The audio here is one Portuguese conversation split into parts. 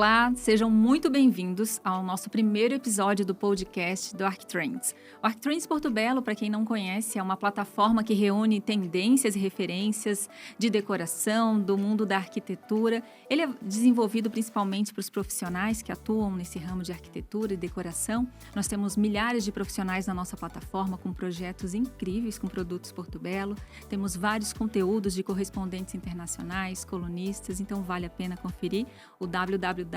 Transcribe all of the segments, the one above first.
Olá, sejam muito bem-vindos ao nosso primeiro episódio do podcast do ArcTrends. O ArcTrends Porto Belo, para quem não conhece, é uma plataforma que reúne tendências e referências de decoração do mundo da arquitetura. Ele é desenvolvido principalmente para os profissionais que atuam nesse ramo de arquitetura e decoração. Nós temos milhares de profissionais na nossa plataforma com projetos incríveis com produtos Porto Belo. Temos vários conteúdos de correspondentes internacionais, colunistas, então vale a pena conferir o www.arctrends.com.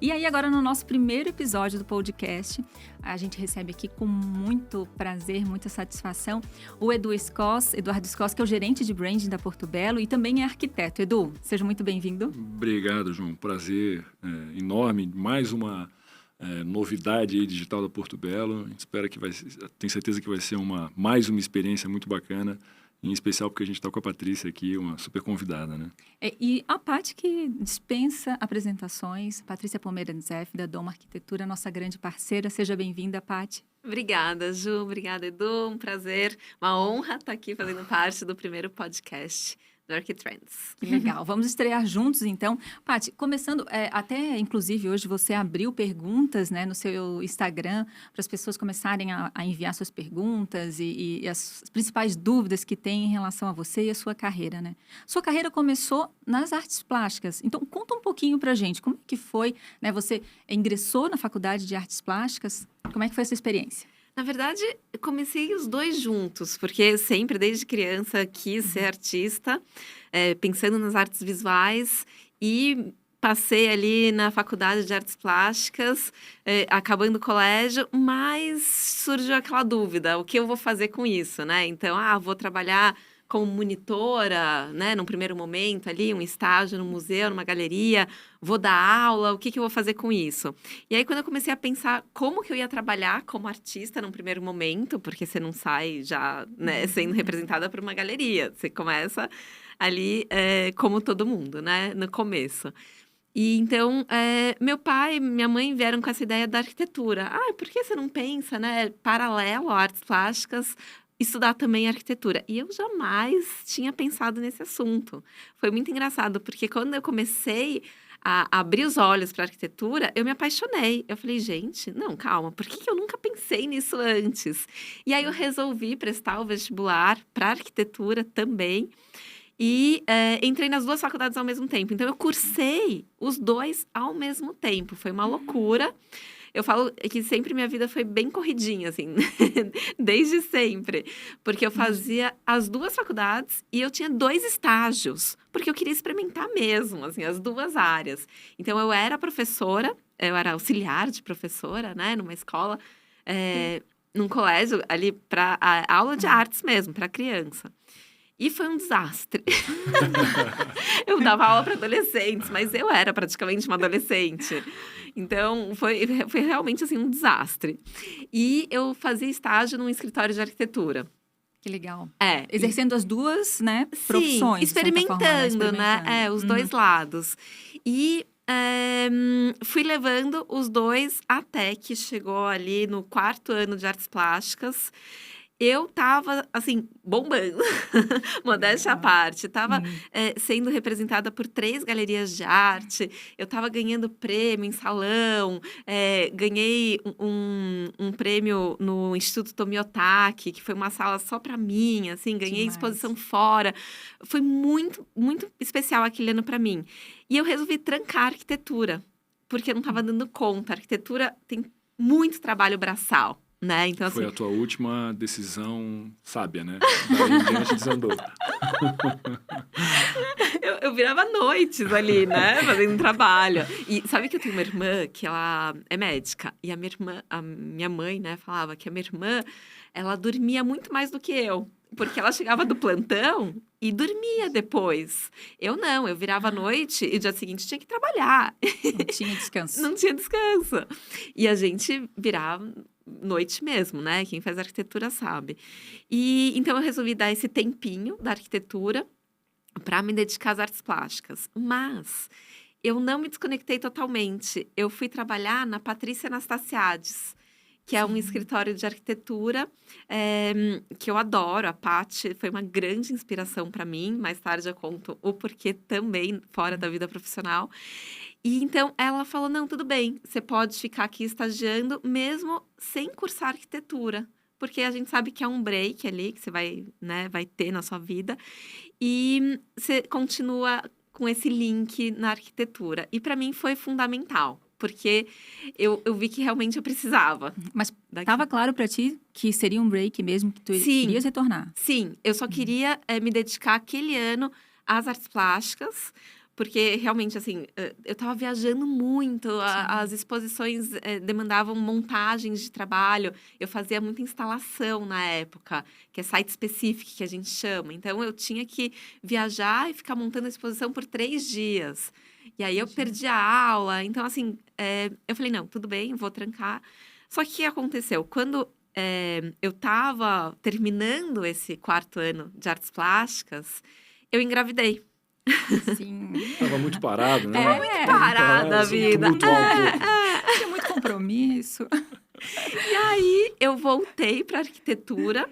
E aí agora no nosso primeiro episódio do podcast, a gente recebe aqui com muito prazer, muita satisfação, o Eduardo Scos, que é o gerente de branding da Porto Belo e também é arquiteto. Edu, seja muito bem-vindo. Obrigado, João. Prazer enorme. Mais uma novidade aí digital da Porto Belo. Espero que tenho certeza que vai ser mais uma experiência muito bacana. Em especial porque a gente está com a Patrícia aqui, uma super convidada, né? E a Paty que dispensa apresentações, Patrícia Pomerantzeff, da Doma Arquitetura, nossa grande parceira. Seja bem-vinda, Paty. Obrigada, Ju. Obrigada, Edu. Um prazer, uma honra estar aqui fazendo parte do primeiro podcast do ArcTrends. Que legal. Vamos estrear juntos, então. Paty, começando, até inclusive hoje você abriu perguntas, né, no seu Instagram para as pessoas começarem a enviar suas perguntas e as principais dúvidas que têm em relação a você e a sua carreira, né? Sua carreira começou nas artes plásticas. Então, conta um pouquinho para a gente. Como é que foi, né? Você ingressou na Faculdade de Artes Plásticas. Como é que foi essa experiência? Na verdade, eu comecei os dois juntos, porque sempre, desde criança, quis ser artista, pensando nas artes visuais e passei ali na Faculdade de Artes Plásticas, acabando o colégio, mas surgiu aquela dúvida, o que eu vou fazer com isso, né? Então, vou trabalhar como monitora, né, num primeiro momento ali, um estágio no museu, numa galeria, vou dar aula, o que eu vou fazer com isso? E aí, quando eu comecei a pensar como que eu ia trabalhar como artista num primeiro momento, porque você não sai já, né, sendo representada por uma galeria, você começa ali como todo mundo, né, no começo. E então, meu pai e minha mãe vieram com essa ideia da arquitetura. Por que você não pensa, né, paralelo a artes plásticas, estudar também arquitetura? E eu jamais tinha pensado nesse assunto. Foi muito engraçado, porque quando eu comecei a abrir os olhos para a arquitetura, eu me apaixonei. Eu falei, gente, não, calma, por que eu nunca pensei nisso antes? E aí eu resolvi prestar o vestibular para arquitetura também. E entrei nas duas faculdades ao mesmo tempo. Então, eu cursei os dois ao mesmo tempo. Foi uma loucura. Eu falo que sempre minha vida foi bem corridinha, assim, desde sempre. Porque eu fazia as duas faculdades e eu tinha 2 estágios. Porque eu queria experimentar mesmo, assim, as duas áreas. Então, eu era professora, eu era auxiliar de professora, né, numa escola, num colégio ali para aula de artes mesmo, para criança. E foi um desastre. Eu dava aula para adolescentes, mas eu era praticamente uma adolescente. Então, foi realmente, assim, um desastre. E eu fazia estágio num escritório de arquitetura. Que legal. Exercendo as duas, né, profissões. Sim, experimentando, né? Os dois lados. E fui levando os dois até que chegou ali no 4º ano de artes plásticas. Eu tava, assim, bombando, modéstia à parte. Tava sendo representada por 3 galerias de arte. Eu tava ganhando prêmio em salão. Ganhei um prêmio no Instituto Tomiotaki, que foi uma sala só para mim, assim. Ganhei exposição fora. Foi muito, muito especial aquele ano para mim. E eu resolvi trancar a arquitetura, porque eu não tava dando conta. A arquitetura tem muito trabalho braçal. Né? Então, foi assim, a tua última decisão sábia, né? Daí em diante desandou. eu virava noites ali, né? Fazendo trabalho. E sabe que eu tenho uma irmã que ela é médica. E a minha mãe, né, falava que a minha irmã, ela dormia muito mais do que eu. Porque ela chegava do plantão e dormia depois. Eu não, eu virava à noite e o dia seguinte tinha que trabalhar. Não tinha descanso. Não tinha descanso. E a gente virava noite mesmo, né? Quem faz arquitetura sabe. E então eu resolvi dar esse tempinho da arquitetura para me dedicar às artes plásticas. Mas eu não me desconectei totalmente. Eu fui trabalhar na Patrícia Anastasiades. que é um escritório de arquitetura que eu adoro. A Paty foi uma grande inspiração para mim. Mais tarde eu conto o porquê também fora da vida profissional. E então ela falou, não, tudo bem, você pode ficar aqui estagiando mesmo sem cursar arquitetura. Porque a gente sabe que é um break ali que você vai, né, vai ter na sua vida. E você continua com esse link na arquitetura. E para mim foi fundamental. Porque eu vi que realmente eu precisava. Mas estava claro para ti que seria um break mesmo, que tu irias retornar? Sim, eu só queria me dedicar aquele ano às artes plásticas, porque realmente, assim, eu estava viajando muito, as exposições demandavam montagens de trabalho, eu fazia muita instalação na época, que é site specific, que a gente chama. Então, eu tinha que viajar e ficar montando a exposição por 3 dias. E aí, eu perdi a aula. Então, assim, eu falei, não, tudo bem, vou trancar. Só que o que aconteceu? Quando eu estava terminando esse 4º ano de artes plásticas, eu engravidei. Sim. Tava muito parado, né? Muito parada a vida. Tinha muito compromisso. E aí, eu voltei para arquitetura.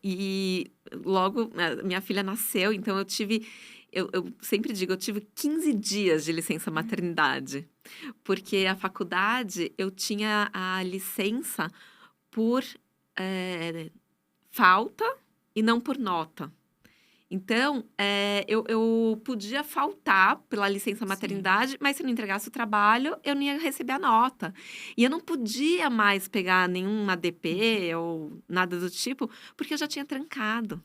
E logo, minha filha nasceu. Então, eu tive... Eu sempre digo, eu tive 15 dias de licença maternidade. Porque a faculdade, eu tinha a licença por falta e não por nota. Então, eu podia faltar pela licença maternidade, mas se eu não entregasse o trabalho, eu não ia receber a nota. E eu não podia mais pegar nenhuma DP ou nada do tipo, porque eu já tinha trancado.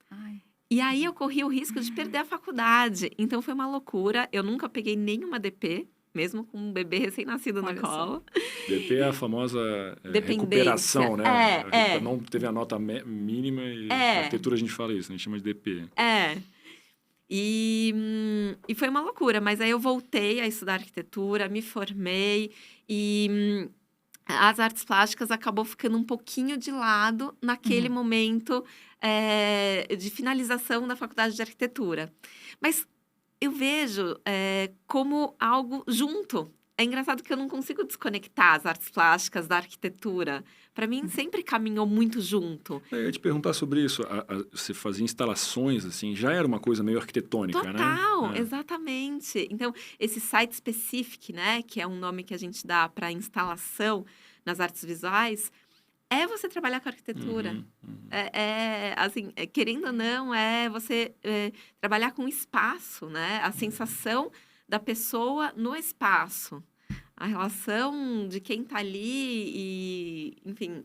Ai. E aí, eu corri o risco de perder a faculdade. Então, foi uma loucura. Eu nunca peguei nenhuma DP, mesmo com um bebê recém-nascido na cola. DP é a famosa recuperação, né? Não teve a nota mínima e na arquitetura a gente fala isso, a gente chama de DP. E foi uma loucura, mas aí eu voltei a estudar arquitetura, me formei e as artes plásticas acabou ficando um pouquinho de lado naquele momento de finalização da faculdade de arquitetura. Mas eu vejo como algo junto. É engraçado que eu não consigo desconectar as artes plásticas da arquitetura. Para mim, sempre caminhou muito junto. Eu ia te perguntar sobre isso. Você fazia instalações, assim, já era uma coisa meio arquitetônica, né? Total, exatamente. Então, esse site specific, né, que é um nome que a gente dá para instalação nas artes visuais, é você trabalhar com arquitetura. Assim, querendo ou não, você trabalhar com espaço, né? A sensação da pessoa no espaço. A relação de quem está ali e, enfim,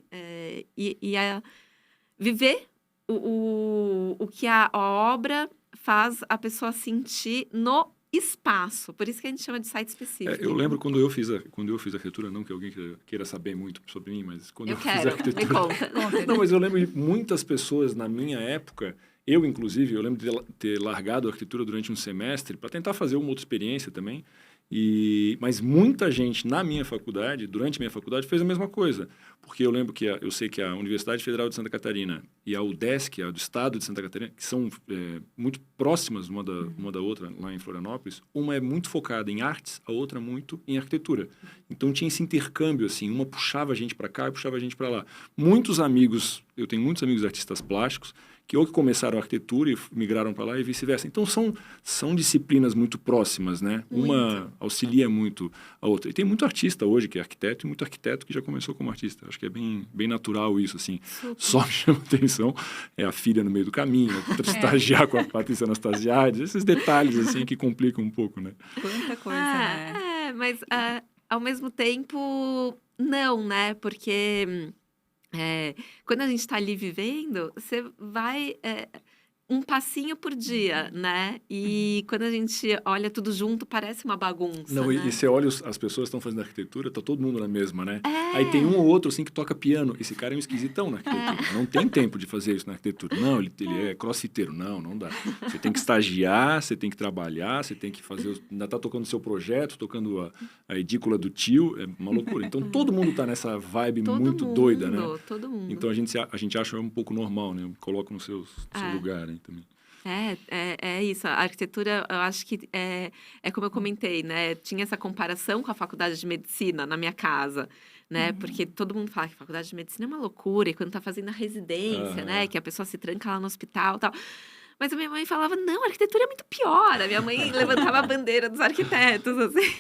viver o que a obra faz a pessoa sentir no espaço. Por isso que a gente chama de site específico. Eu lembro quando eu fiz arquitetura, não que alguém queira saber muito sobre mim, mas quando eu fiz arquitetura... Me conta. Não, mas eu lembro de muitas pessoas na minha época, eu inclusive, eu lembro de ter largado a arquitetura durante um semestre para tentar fazer uma outra experiência também. Mas muita gente na minha faculdade, durante a minha faculdade, fez a mesma coisa. Porque eu lembro que eu sei que a Universidade Federal de Santa Catarina e a UDESC, a do Estado de Santa Catarina, que são muito próximas uma da outra lá em Florianópolis, uma é muito focada em artes, a outra muito em arquitetura. Então tinha esse intercâmbio, assim, uma puxava a gente para cá e puxava a gente para lá. Eu tenho muitos amigos artistas plásticos, que começaram a arquitetura e migraram para lá e vice-versa. Então, são disciplinas muito próximas, né? Uma auxilia muito a outra. E tem muito artista hoje que é arquiteto e muito arquiteto que já começou como artista. Acho que é bem natural isso, assim. Super. Só me chama atenção a filha no meio do caminho, estagiar com a Patrícia Anastasiades, esses detalhes, assim, que complicam um pouco, né? Quanta coisa, né? Mas, ao mesmo tempo, não, né? Porque... quando a gente está ali vivendo, você vai um passinho por dia, né? E quando a gente olha tudo junto, parece uma bagunça, Não, né? E você olha, as pessoas estão fazendo arquitetura, tá todo mundo na mesma, né? Aí tem um ou outro, assim, que toca piano. Esse cara é um esquisitão na arquitetura. Não tem tempo de fazer isso na arquitetura. Não, ele é crossfiteiro. Não dá. Você tem que estagiar, você tem que trabalhar, você tem que fazer... Ainda tá tocando o seu projeto, tocando a edícula do tio. É uma loucura. Então, todo mundo tá nessa vibe muito doida, né? Todo mundo. Então, a gente acha um pouco normal, né? Coloca no seu lugar, né? Também. É isso. A arquitetura, eu acho que é como eu comentei, né? Tinha essa comparação com a faculdade de medicina na minha casa. né? Porque todo mundo fala que faculdade de medicina é uma loucura, e quando tá fazendo a residência, né? Que a pessoa se tranca lá no hospital e tal. Mas a minha mãe falava, não, a arquitetura é muito pior. A minha mãe levantava a bandeira dos arquitetos, assim.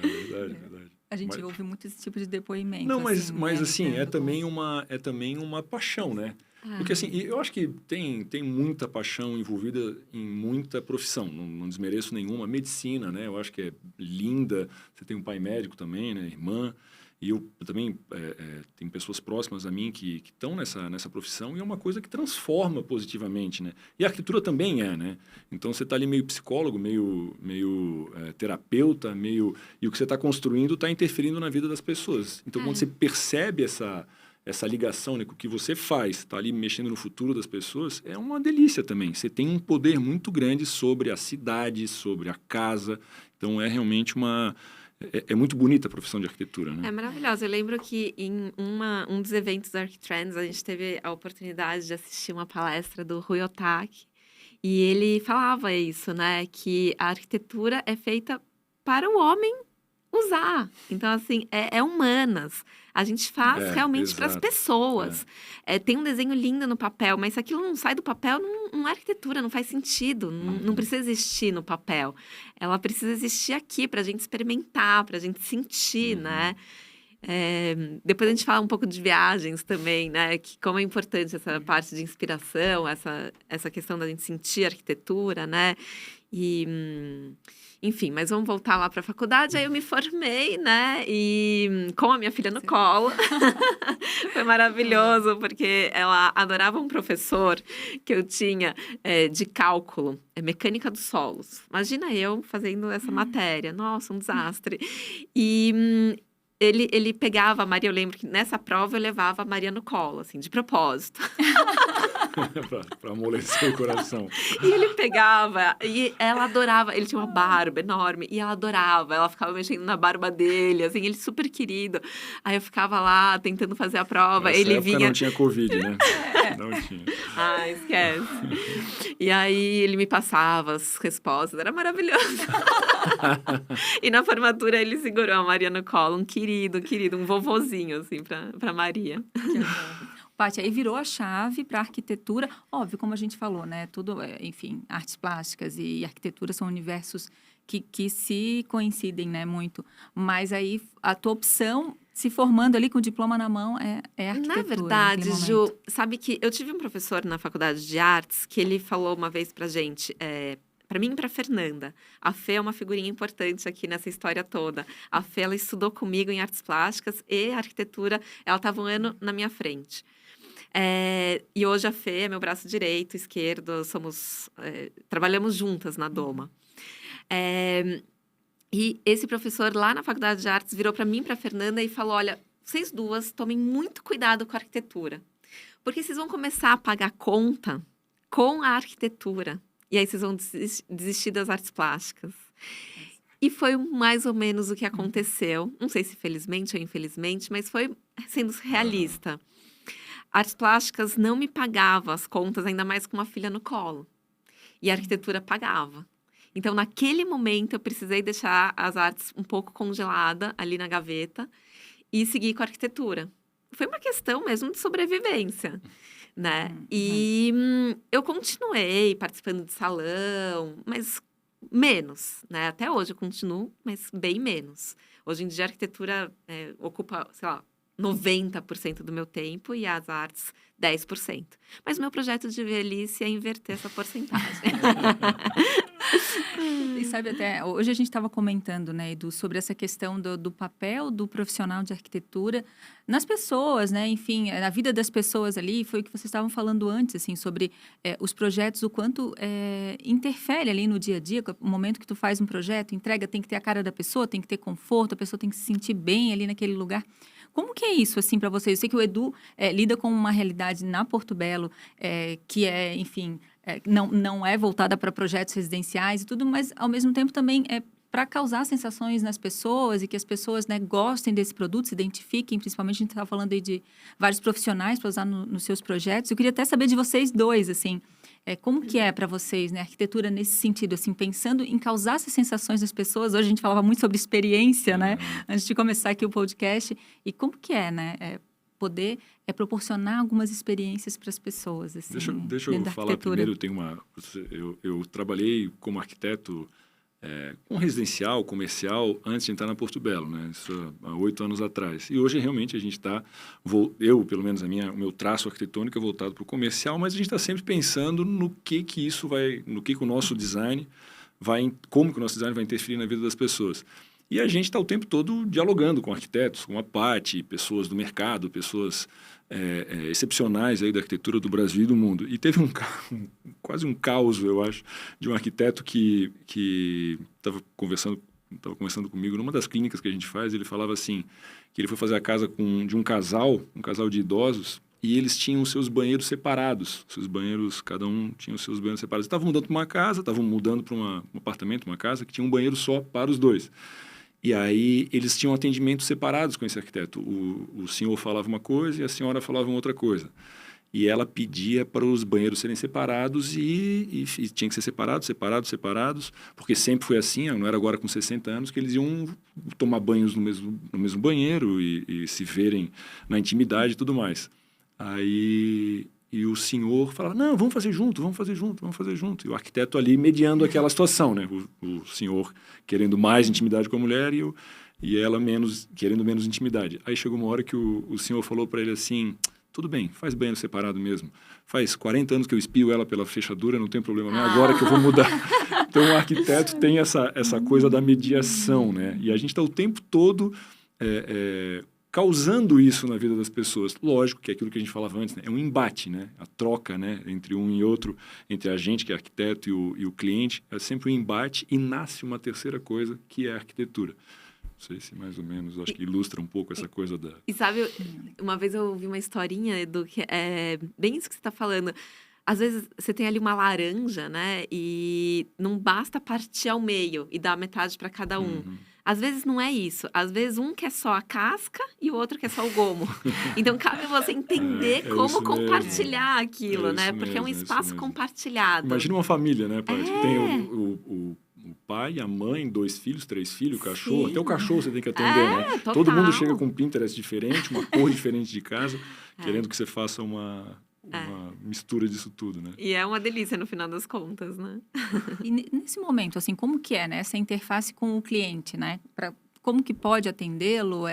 Verdade. A gente ouve muito esse tipo de depoimento. Não, mas né, assim, é como- também uma paixão, né? Porque assim, eu acho que tem muita paixão envolvida em muita profissão, não desmereço nenhuma. Medicina, né? Eu acho que é linda. Você tem um pai médico também, né? Irmã. E eu também tem pessoas próximas a mim que estão nessa profissão e é uma coisa que transforma positivamente, né? E a arquitetura também né? Então você está ali meio psicólogo, meio terapeuta, e o que você está construindo está interferindo na vida das pessoas. Então quando você percebe essa ligação, né, com o que você faz, está ali mexendo no futuro das pessoas, é uma delícia também. Você tem um poder muito grande sobre a cidade, sobre a casa. Então é realmente É muito bonita a profissão de arquitetura, né? É maravilhosa. Eu lembro que em um dos eventos da ArcTrends, a gente teve a oportunidade de assistir uma palestra do Rui Otaki. E ele falava isso, né? Que a arquitetura é feita para o homem usar. Então, assim, é humanas. A gente faz realmente para as exato. pessoas. Tem um desenho lindo no papel, mas se aquilo não sai do papel, não é arquitetura, não faz sentido. Não precisa existir no papel. Ela precisa existir aqui para a gente experimentar, para a gente sentir, né? Depois a gente fala um pouco de viagens também, né? Que como é importante essa parte de inspiração, essa questão da gente sentir arquitetura, né? Enfim, mas vamos voltar lá para a faculdade. Aí eu me formei, né? E com a minha filha no colo. Foi maravilhoso, porque ela adorava um professor que eu tinha de cálculo, mecânica dos solos. Imagina eu fazendo essa matéria. Nossa, um desastre. E ele pegava a Maria, eu lembro que nessa prova eu levava a Maria no colo, assim, de propósito. Para amolecer o coração. E ele pegava, e ela adorava, ele tinha uma barba enorme, e ela adorava, ela ficava mexendo na barba dele, assim, ele super querido. Aí eu ficava lá, tentando fazer a prova, Nessa ele época vinha... não tinha Covid, né? Não tinha. Ah, esquece. E aí ele me passava as respostas, era maravilhoso. E na formatura ele segurou a Maria no colo, um querido, um vovozinho, assim, pra Maria. Paty, aí virou a chave para a arquitetura. Óbvio, como a gente falou, né? Tudo, enfim, artes plásticas e arquitetura são universos que se coincidem, né? Muito. Mas aí a tua opção, se formando ali com o diploma na mão, é arquitetura. Na verdade, Ju, sabe que eu tive um professor na faculdade de artes que ele falou uma vez pra gente... Para mim e para Fernanda. A Fê é uma figurinha importante aqui nessa história toda. A Fê, ela estudou comigo em artes plásticas e arquitetura. Ela estava um ano na minha frente. E hoje a Fê é meu braço direito, esquerdo. Trabalhamos juntas na Doma. E esse professor lá na faculdade de artes virou para mim e para Fernanda e falou: olha, vocês duas tomem muito cuidado com a arquitetura. Porque vocês vão começar a pagar conta com a arquitetura. E aí vocês vão desistir das artes plásticas. E foi mais ou menos o que aconteceu. Não sei se felizmente ou infelizmente, mas foi sendo realista. Artes plásticas não me pagavam as contas, ainda mais com uma filha no colo. E a arquitetura pagava. Então, naquele momento, eu precisei deixar as artes um pouco congelada ali na gaveta e seguir com a arquitetura. Foi uma questão mesmo de sobrevivência. Né? E eu continuei participando de salão, mas menos, né? Até hoje eu continuo, mas bem menos. Hoje em dia a arquitetura ocupa, sei lá, 90% do meu tempo e as artes 10%. Mas o meu projeto de velhice é inverter essa porcentagem. E sabe, até hoje a gente estava comentando, né, Edu, sobre essa questão do papel do profissional de arquitetura nas pessoas, né, enfim, na vida das pessoas ali. Foi o que vocês estavam falando antes, assim, sobre os projetos, o quanto interfere ali no dia a dia. O momento que tu faz um projeto, entrega, tem que ter a cara da pessoa, tem que ter conforto, a pessoa tem que se sentir bem ali naquele lugar. Como que é isso, assim, para vocês? Eu sei que o Edu lida com uma realidade na Porto Belo que enfim, não é voltada para projetos residenciais e tudo, mas, ao mesmo tempo, também para causar sensações nas pessoas e que as pessoas, né, gostem desse produto, se identifiquem. Principalmente, a gente estava falando aí de vários profissionais para usar nos seus projetos. Eu queria até saber de vocês dois, assim, Como que é para vocês, né, a arquitetura nesse sentido, assim, pensando em causar essas sensações nas pessoas? Hoje a gente falava muito sobre experiência, né, antes de começar aqui o podcast. E como que é, né, poder proporcionar algumas experiências para as pessoas, assim, Deixa eu falar primeiro, eu trabalhei como arquiteto com residencial, comercial, antes de entrar na Porto Belo, né? Isso há 8 anos atrás. E hoje, realmente, a gente está... pelo menos, o meu traço arquitetônico é voltado para o comercial, mas a gente está sempre pensando no que isso vai... no que o nosso design vai... como que o nosso design vai interferir na vida das pessoas. E a gente está o tempo todo dialogando com arquitetos, com a Paty, pessoas do mercado, pessoas excepcionais aí da arquitetura do Brasil e do mundo. E teve quase um caos, eu acho, de um arquiteto que estava conversando comigo numa das clínicas que a gente faz. Ele falava assim, que ele foi fazer a casa de um casal de idosos, e eles tinham os seus banheiros separados. Cada um tinha os seus banheiros separados. Estavam mudando para uma casa, estavam mudando para um apartamento, uma casa, que tinha um banheiro só para os dois. E aí eles tinham atendimentos separados com esse arquiteto. O senhor falava uma coisa e a senhora falava uma outra coisa. E ela pedia para os banheiros serem separados e tinha que ser separados, porque sempre foi assim, não era agora com 60 anos, que eles iam tomar banhos no mesmo banheiro e se verem na intimidade e tudo mais. E o senhor falava, não, vamos fazer junto. E o arquiteto ali mediando aquela situação, né? O senhor querendo mais intimidade com a mulher e ela querendo menos intimidade. Aí chegou uma hora que o senhor falou para ele assim, tudo bem, faz banheiro separado mesmo. Faz 40 anos que eu espio ela pela fechadura, não tem problema, não é agora que eu vou mudar. Então o arquiteto tem essa coisa da mediação, né? E a gente está o tempo todo... causando isso na vida das pessoas. Lógico que é aquilo que a gente falava antes, né? É um embate, né? A troca, né? Entre um e outro, entre a gente, que é arquiteto, e o cliente, é sempre um embate e nasce uma terceira coisa, que é a arquitetura. Não sei se mais ou menos, acho que ilustra um pouco essa coisa da... E sabe, uma vez eu ouvi uma historinha, Edu, que é bem isso que você está falando. Às vezes você tem ali uma laranja, né? E não basta partir ao meio e dar metade para cada um. Às vezes não é isso. Às vezes um quer só a casca e o outro quer só o gomo. Então, cabe você entender como compartilhar aquilo, né? Porque é um espaço compartilhado. Imagina uma família, né, Paty? Tem o pai, a mãe, 2 filhos, 3 filhos, o cachorro. Sim. Até o cachorro você tem que atender, né? Total. Todo mundo chega com um Pinterest diferente, uma cor diferente de casa, querendo que você faça uma mistura disso tudo, né? E é uma delícia no final das contas, né? E nesse momento, assim, como que é, né? Essa interface com o cliente, né? Como que pode atendê-lo?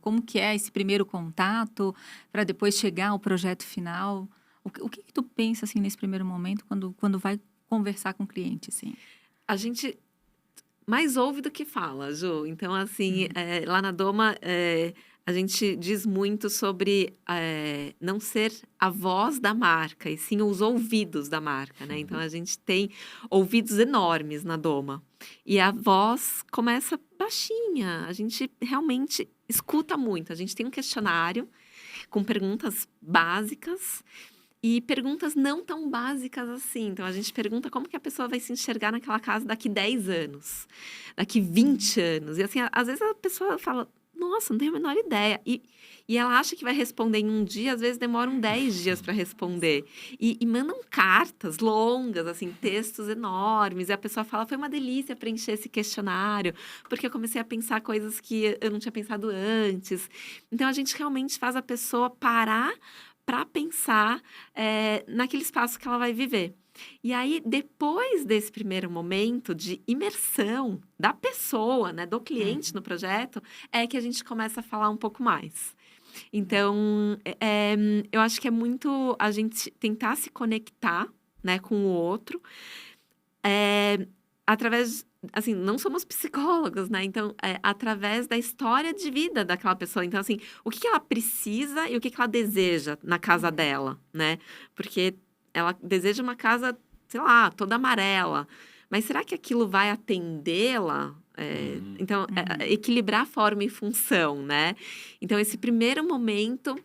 Como que é esse primeiro contato para depois chegar ao projeto final? O que tu pensa, assim, nesse primeiro momento quando vai conversar com o cliente, assim? A gente mais ouve do que fala, Ju. Então, assim, lá na Doma... a gente diz muito sobre não ser a voz da marca, e sim os ouvidos da marca, né? Então, a gente tem ouvidos enormes na Doma. E a voz começa baixinha. A gente realmente escuta muito. A gente tem um questionário com perguntas básicas e perguntas não tão básicas assim. Então, a gente pergunta como que a pessoa vai se enxergar naquela casa daqui 10 anos, daqui 20 anos. E, assim, às vezes a pessoa fala... Nossa, não tenho a menor ideia. E ela acha que vai responder em um dia, às vezes demoram 10 dias para responder. E mandam cartas longas, assim, textos enormes. E a pessoa fala, foi uma delícia preencher esse questionário, porque eu comecei a pensar coisas que eu não tinha pensado antes. Então, a gente realmente faz a pessoa parar para pensar naquele espaço que ela vai viver. E aí, depois desse primeiro momento de imersão da pessoa, né, do cliente no projeto, é que a gente começa a falar um pouco mais. Então, eu acho que é muito a gente tentar se conectar, né, com o outro, através... Assim, não somos psicólogos, né? Então, através da história de vida daquela pessoa. Então, assim, o que ela precisa e o que ela deseja na casa dela, né? Porque... ela deseja uma casa, sei lá, toda amarela. Mas será que aquilo vai atendê-la? Então, equilibrar forma e função, né? Então, esse primeiro momento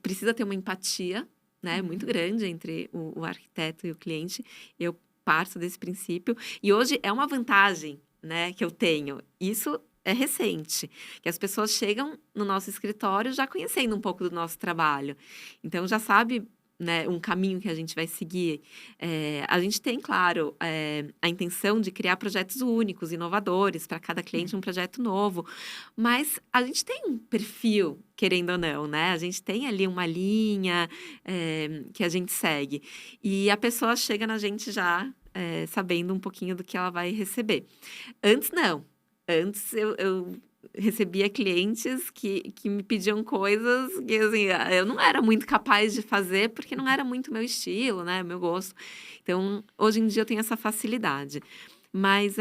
precisa ter uma empatia, né? Muito grande entre o arquiteto e o cliente. Eu parto desse princípio. E hoje é uma vantagem, né, que eu tenho. Isso é recente, que as pessoas chegam no nosso escritório já conhecendo um pouco do nosso trabalho. Então, já sabe... né, um caminho que a gente vai seguir. A gente tem, claro, a intenção de criar projetos únicos, inovadores, para cada cliente um projeto novo, mas a gente tem um perfil, querendo ou não, né? A gente tem ali uma linha que a gente segue. E a pessoa chega na gente já sabendo um pouquinho do que ela vai receber. Antes, não. Antes, eu recebia clientes que me pediam coisas que, assim, eu não era muito capaz de fazer, porque não era muito meu estilo, né? Meu gosto. Então, hoje em dia, eu tenho essa facilidade. Mas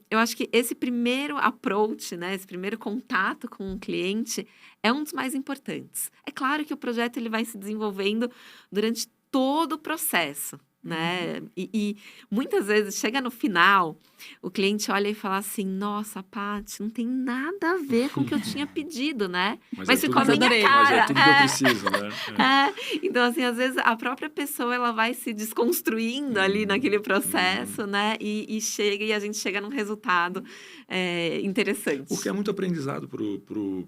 eu acho que esse primeiro approach, né? Esse primeiro contato com o cliente é um dos mais importantes. É claro que o projeto ele vai se desenvolvendo durante todo o processo, né? E muitas vezes chega no final, o cliente olha e fala assim: nossa, Paty, não tem nada a ver com o que eu tinha pedido, né? Mas ficou a minha cara. Mas é tudo que eu preciso, né? Então, assim, às vezes a própria pessoa ela vai se desconstruindo ali naquele processo, né? E chega e a gente chega num resultado interessante. Porque é muito aprendizado pro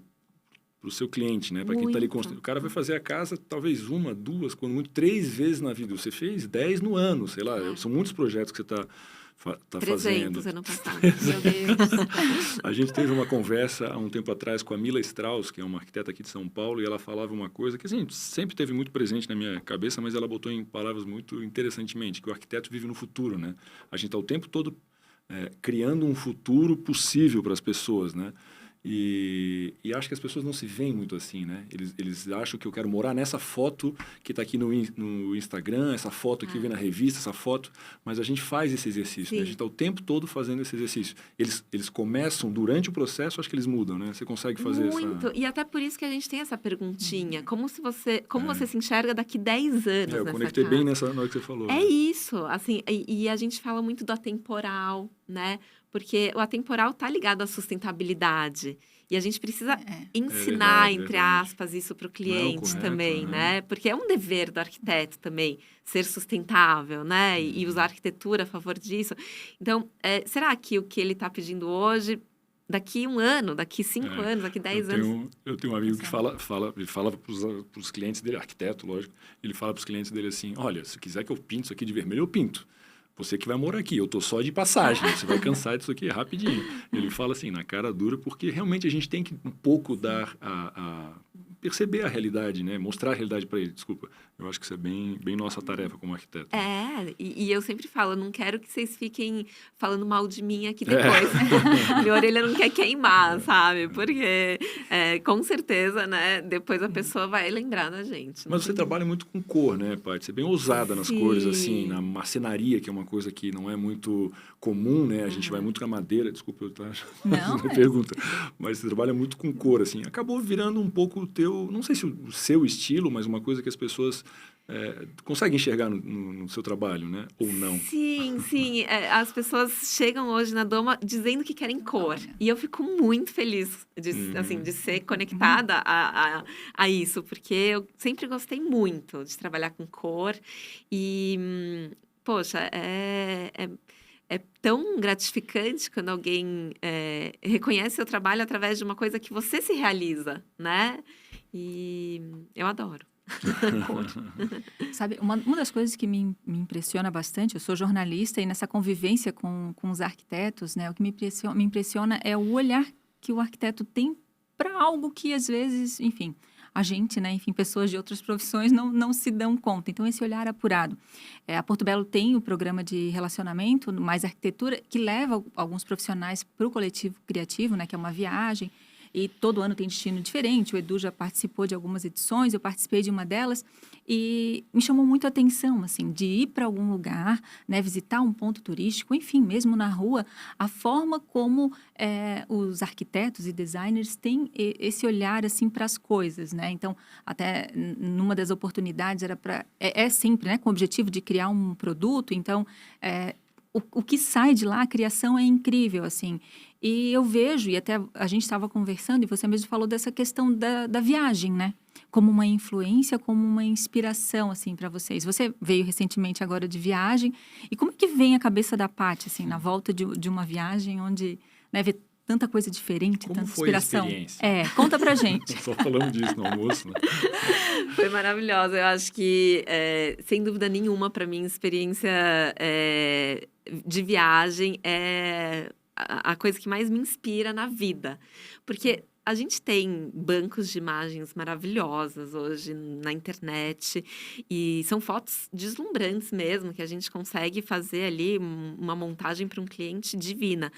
seu cliente, né? Para quem está ali construindo. O cara vai fazer a casa talvez 1, 2, quando muito 3 vezes na vida. Você fez 10 no ano, sei lá. São muitos projetos que você está fazendo. 300 ano passado. Meu Deus. A gente teve uma conversa há um tempo atrás com a Mila Strauss, que é uma arquiteta aqui de São Paulo, e ela falava uma coisa que assim, sempre teve muito presente na minha cabeça, mas ela botou em palavras muito interessantemente, que o arquiteto vive no futuro, né? A gente está o tempo todo criando um futuro possível para as pessoas, né? E acho que as pessoas não se veem muito assim, né? Eles acham que eu quero morar nessa foto que está aqui no Instagram, essa foto que vem na revista, essa foto. Mas a gente faz esse exercício, né? A gente está o tempo todo fazendo esse exercício. Eles começam durante o processo, acho que eles mudam, né? Você consegue fazer muito. E até por isso que a gente tem essa perguntinha. Como você se enxerga daqui 10 anos eu nessa conectei casa? bem nessa hora que você falou. É isso. Assim, e a gente fala muito do atemporal, né? Porque o atemporal está ligado à sustentabilidade. E a gente precisa ensinar, entre aspas, isso para o cliente também, né? Porque é um dever do arquiteto também ser sustentável, né? E usar a arquitetura a favor disso. Então, será que o que ele está pedindo hoje, daqui 1 ano, daqui 5 anos, daqui 10 anos... Eu tenho um amigo que fala para os clientes dele, arquiteto, lógico, ele fala para os clientes dele assim, olha, se quiser que eu pinto isso aqui de vermelho, eu pinto. Você que vai morar aqui, eu tô só de passagem, você vai cansar disso aqui rapidinho. Ele fala assim, na cara dura, porque realmente a gente tem que um pouco dar perceber a realidade, né? Mostrar a realidade para ele, desculpa. Eu acho que isso é bem nossa tarefa como arquiteto. E eu sempre falo, não quero que vocês fiquem falando mal de mim aqui depois. Minha orelha não quer queimar, sabe? Porque, com certeza, né? Depois a pessoa vai lembrar da gente. Mas você trabalha muito com cor, né, Paty? Você é bem ousada nas cores, assim, na marcenaria, que é uma coisa que não é muito comum, né? A gente vai muito na madeira, desculpa eu estar fazendo a pergunta, mas você trabalha muito com cor, assim. Acabou virando um pouco o teu, não sei se o seu estilo, mas uma coisa que as pessoas conseguem enxergar no seu trabalho, né? Ou não? Sim. As pessoas chegam hoje na Doma dizendo que querem cor. E eu fico muito feliz de ser conectada a isso, porque eu sempre gostei muito de trabalhar com cor. E, poxa, é tão gratificante quando alguém reconhece seu trabalho através de uma coisa que você se realiza, né? E eu adoro. Sabe, uma das coisas que me impressiona bastante, eu sou jornalista e nessa convivência com os arquitetos, né, o que me impressiona é o olhar que o arquiteto tem para algo que às vezes, enfim, a gente, né, enfim, pessoas de outras profissões não se dão conta. Então, esse olhar apurado. A Porto Belo tem o programa de relacionamento, mais arquitetura, que leva alguns profissionais para o coletivo criativo, né, que é uma viagem. E todo ano tem destino diferente. O Edu já participou de algumas edições, eu participei de uma delas. E me chamou muito a atenção, assim, de ir para algum lugar, né, visitar um ponto turístico, enfim, mesmo na rua, a forma como os arquitetos e designers têm esse olhar, assim, para as coisas, né? Então, até numa das oportunidades era para... É sempre, né, com o objetivo de criar um produto. Então, o que sai de lá, a criação é incrível, assim. E eu vejo, e até a gente estava conversando, e você mesmo falou dessa questão da viagem, né? Como uma influência, como uma inspiração, assim, para vocês. Você veio recentemente agora de viagem. E como é que vem a cabeça da Paty, assim, na volta de uma viagem onde, né, vê tanta coisa diferente, Como tanta foi a inspiração. experiência? Conta pra gente. Só falamos disso no almoço, né? Foi maravilhosa. Eu acho que, sem dúvida nenhuma, para mim, experiência de viagem é a coisa que mais me inspira na vida. Porque a gente tem bancos de imagens maravilhosas hoje na internet e são fotos deslumbrantes mesmo, que a gente consegue fazer ali uma montagem para um cliente divina.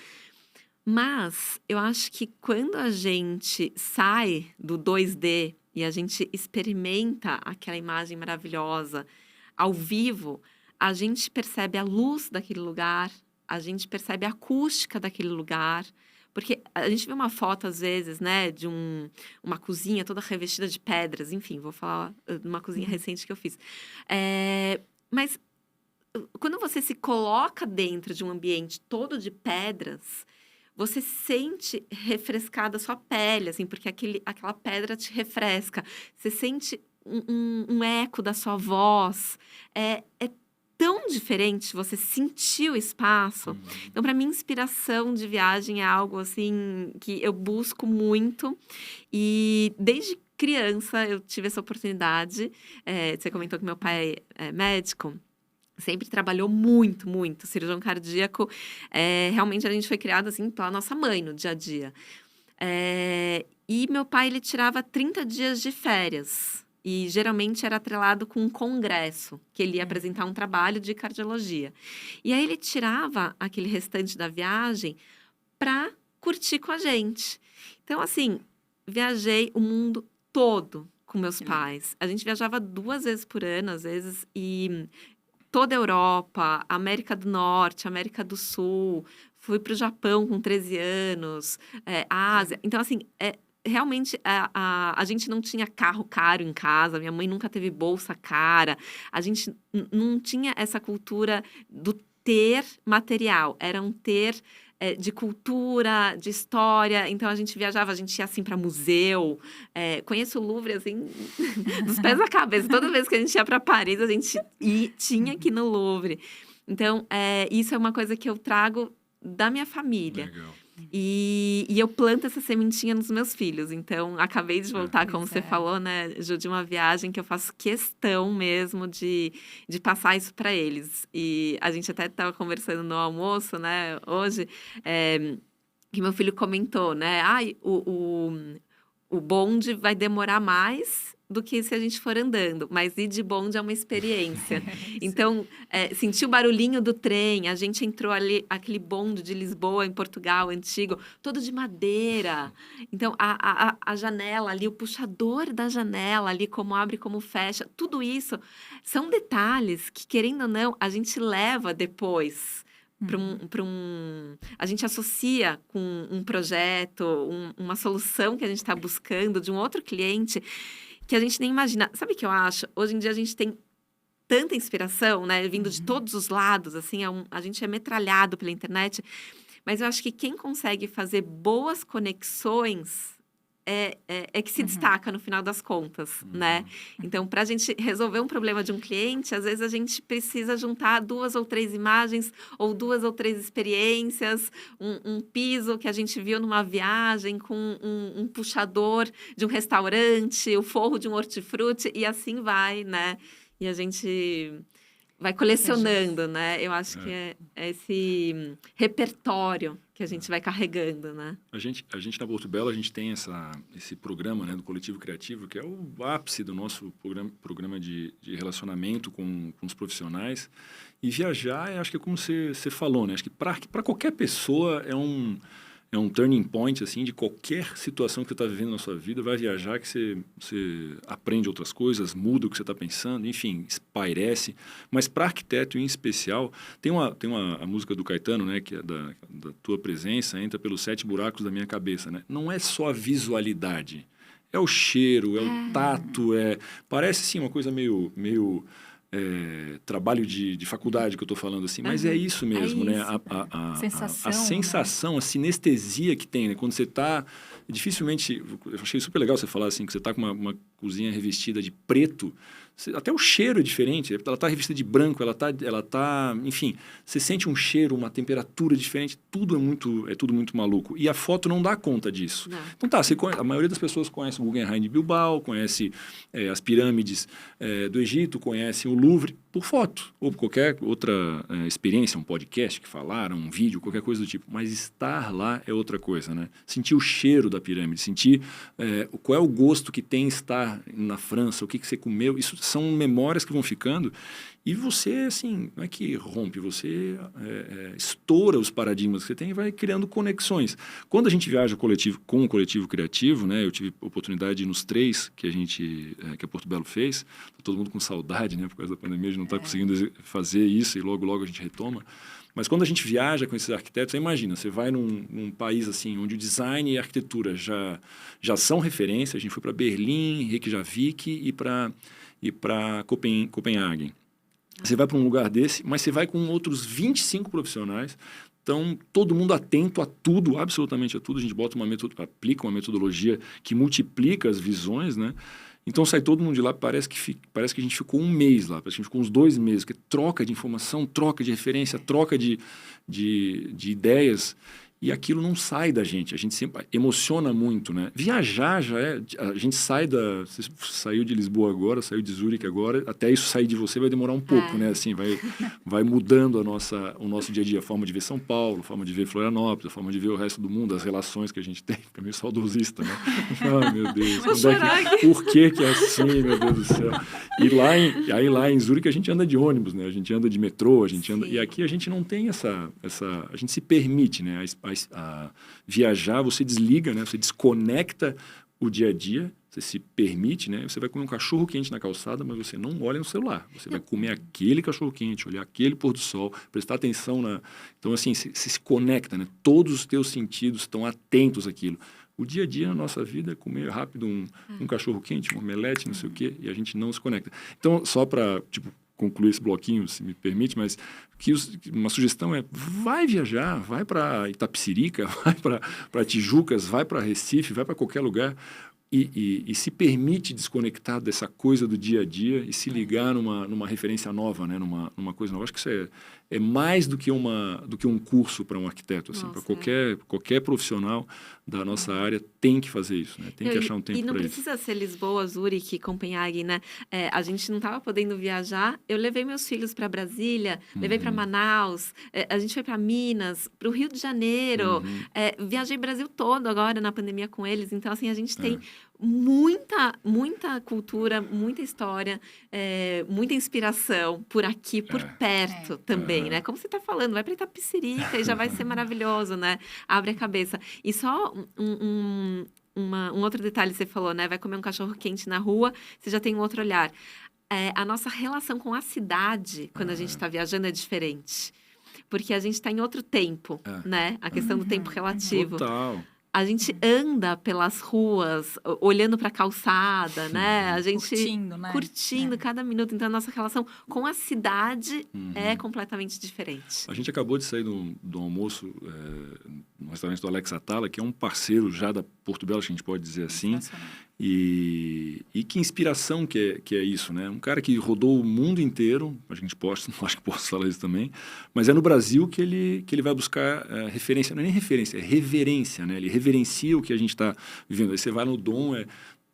Mas eu acho que quando a gente sai do 2D e a gente experimenta aquela imagem maravilhosa ao vivo, a gente percebe a luz daquele lugar, a gente percebe a acústica daquele lugar. Porque a gente vê uma foto, às vezes, né, de uma cozinha toda revestida de pedras. Enfim, vou falar de uma cozinha recente que eu fiz. Mas quando você se coloca dentro de um ambiente todo de pedras, você sente refrescada a sua pele, assim, porque aquela pedra te refresca. Você sente um eco da sua voz. É tão diferente você sentir o espaço. Então, para mim, inspiração de viagem é algo, assim, que eu busco muito. E desde criança eu tive essa oportunidade. Você comentou que meu pai é médico. Sempre trabalhou muito, muito. Cirurgião cardíaco, realmente a gente foi criado assim pela nossa mãe no dia a dia. E meu pai, ele tirava 30 dias de férias. E geralmente era atrelado com um congresso, que ele ia apresentar um trabalho de cardiologia. E aí ele tirava aquele restante da viagem para curtir com a gente. Então, assim, viajei o mundo todo com meus pais. A gente viajava 2 vezes por ano, às vezes, e toda a Europa, América do Norte, América do Sul, fui para o Japão com 13 anos, Ásia. Então, assim, realmente a gente não tinha carro caro em casa, minha mãe nunca teve bolsa cara, a gente não tinha essa cultura do ter material, era um ter de cultura, de história. Então a gente viajava, a gente ia assim para museu. Conheço o Louvre assim dos pés à cabeça. Toda vez que a gente ia para Paris, a gente tinha que ir no Louvre. Então isso é uma coisa que eu trago da minha família. Legal. E eu planto essa sementinha nos meus filhos. Então, acabei de voltar, como você falou, né, Ju, de uma viagem que eu faço questão mesmo de passar isso para eles. E a gente até estava conversando no almoço, né, hoje, que meu filho comentou, né, o bonde vai demorar mais do que se a gente for andando, mas ir de bonde é uma experiência. Então, sentir o barulhinho do trem, a gente entrou ali, aquele bonde de Lisboa, em Portugal, antigo, todo de madeira. Então, a janela ali, o puxador da janela ali, como abre, como fecha, tudo isso são detalhes que, querendo ou não, a gente leva depois a gente associa com um projeto, uma solução que a gente está buscando de um outro cliente que a gente nem imagina. Sabe o que eu acho? Hoje em dia a gente tem tanta inspiração, né? Vindo de todos os lados, assim, a gente é metralhado pela internet. Mas eu acho que quem consegue fazer boas conexões é que se destaca no final das contas, né? Então, para a gente resolver um problema de um cliente, às vezes a gente precisa juntar 2 ou 3 imagens ou 2 ou 3 experiências, um piso que a gente viu numa viagem com um puxador de um restaurante, o forro de um hortifruti, e assim vai, né? E a gente vai colecionando, né? Eu acho que é esse repertório que a gente vai carregando, né? A gente na Porto Belo, a gente tem esse programa, né, do Coletivo Criativo, que é o ápice do nosso programa de relacionamento com os profissionais. E viajar, acho que é como você falou, né? Acho que para qualquer pessoa é um turning point, assim, de qualquer situação que você está vivendo na sua vida. Vai viajar que você aprende outras coisas, muda o que você está pensando, enfim, espairece. Mas para arquiteto em especial, tem a música do Caetano, né, que é da tua presença, entra pelos 7 buracos da minha cabeça, né? Não é só a visualidade, é o cheiro, é o tato, parece, sim, uma coisa meio trabalho de faculdade que eu estou falando assim, mas é isso mesmo, né? A sensação, a sinestesia que tem, né? Quando você está, dificilmente, eu achei super legal você falar assim, que você está com uma cozinha revestida de preto, Até o cheiro é diferente. Ela está revestida de branco, ela tá, enfim, você sente um cheiro, uma temperatura diferente. É tudo muito maluco. E a foto não dá conta disso. Não. Então a maioria das pessoas conhece o Guggenheim de Bilbao, conhece as pirâmides do Egito, conhece o Louvre por foto, ou por qualquer outra experiência, um podcast que falaram, um vídeo, qualquer coisa do tipo. Mas estar lá é outra coisa, né? Sentir o cheiro da pirâmide, sentir qual é o gosto que tem estar na França, o que você comeu, isso são memórias que vão ficando e você, assim, não é que rompe, você estoura os paradigmas que você tem e vai criando conexões. Quando a gente viaja com o coletivo criativo, né, eu tive oportunidade de ir nos 3 que a Porto Belo fez, tá todo mundo com saudade, né, por causa da pandemia, a gente não está conseguindo fazer isso e logo a gente retoma. Mas quando a gente viaja com esses arquitetos, você imagina, você vai num país assim, onde o design e a arquitetura já são referência. A gente foi para Berlim, Reykjavik e para Copenhague. Você vai para um lugar desse, mas você vai com outros 25 profissionais. Então, todo mundo atento a tudo, absolutamente a tudo. A gente aplica uma metodologia que multiplica as visões, né? Então, sai todo mundo de lá, parece que a gente ficou um mês lá, parece que a gente ficou uns 2 meses, porque troca de informação, troca de referência, troca de ideias, e aquilo não sai da gente. A gente sempre emociona muito, né? Viajar já é... A gente você saiu de Lisboa agora, saiu de Zurique agora, até isso sair de você vai demorar um pouco, né? Assim, vai mudando o nosso dia a dia, a forma de ver São Paulo, a forma de ver Florianópolis, a forma de ver o resto do mundo, as relações que a gente tem. Fica meio saudosista, né? Ah, meu Deus. Por que é assim, meu Deus do céu? E lá em Zurique a gente anda de ônibus, né? A gente anda de metrô, e aqui a gente não tem a gente se permite, né? A viajar, você desliga, né? Você desconecta o dia a dia, você se permite, né? Você vai comer um cachorro quente na calçada, mas você não olha no celular. Você vai comer aquele cachorro quente, olhar aquele pôr do sol, prestar atenção na... Então, assim, você se conecta, né? Todos os teus sentidos estão atentos àquilo. O dia a dia na nossa vida é comer rápido um cachorro quente, um omelete, não sei o quê, e a gente não se conecta. Então, só para, concluir esse bloquinho, se me permite, mas uma sugestão é: vai viajar, vai para Itapecerica, vai para Tijucas, vai para Recife, vai para qualquer lugar e se permite desconectar dessa coisa do dia a dia e se ligar numa referência nova, né? numa coisa nova. Acho que isso é mais do que um curso para um arquiteto, assim, para qualquer profissional da nossa área tem que fazer isso, né? Tem que achar um tempo para isso. E não precisa ser Lisboa, Zurique, Copenhague, né? A gente não estava podendo viajar. Eu levei meus filhos para Brasília, levei para Manaus, a gente foi para Minas, para o Rio de Janeiro. Viajei o Brasil todo agora na pandemia com eles. Então, assim, a gente tem muita cultura, muita história, muita inspiração por aqui, por perto também, né? Como você está falando, vai para Itapecerica e já vai ser maravilhoso, né? Abre a cabeça. E só um outro detalhe que você falou, né? Vai comer um cachorro quente na rua, você já tem um outro olhar. A nossa relação com a cidade, quando a gente está viajando, é diferente. Porque a gente está em outro tempo, né? A questão do tempo relativo. Total. A gente anda pelas ruas, olhando para a calçada, né? A gente curtindo cada minuto. Então, a nossa relação com a cidade é completamente diferente. A gente acabou de sair do almoço no restaurante do Alex Atala, que é um parceiro já da Porto Belo, que a gente pode dizer assim. E que inspiração que é isso, né? Um cara que rodou o mundo inteiro, acho que posso falar isso também, mas é no Brasil que ele vai buscar referência, não é nem referência, é reverência, né? Ele reverencia o que a gente está vivendo. Aí você vai no Dom,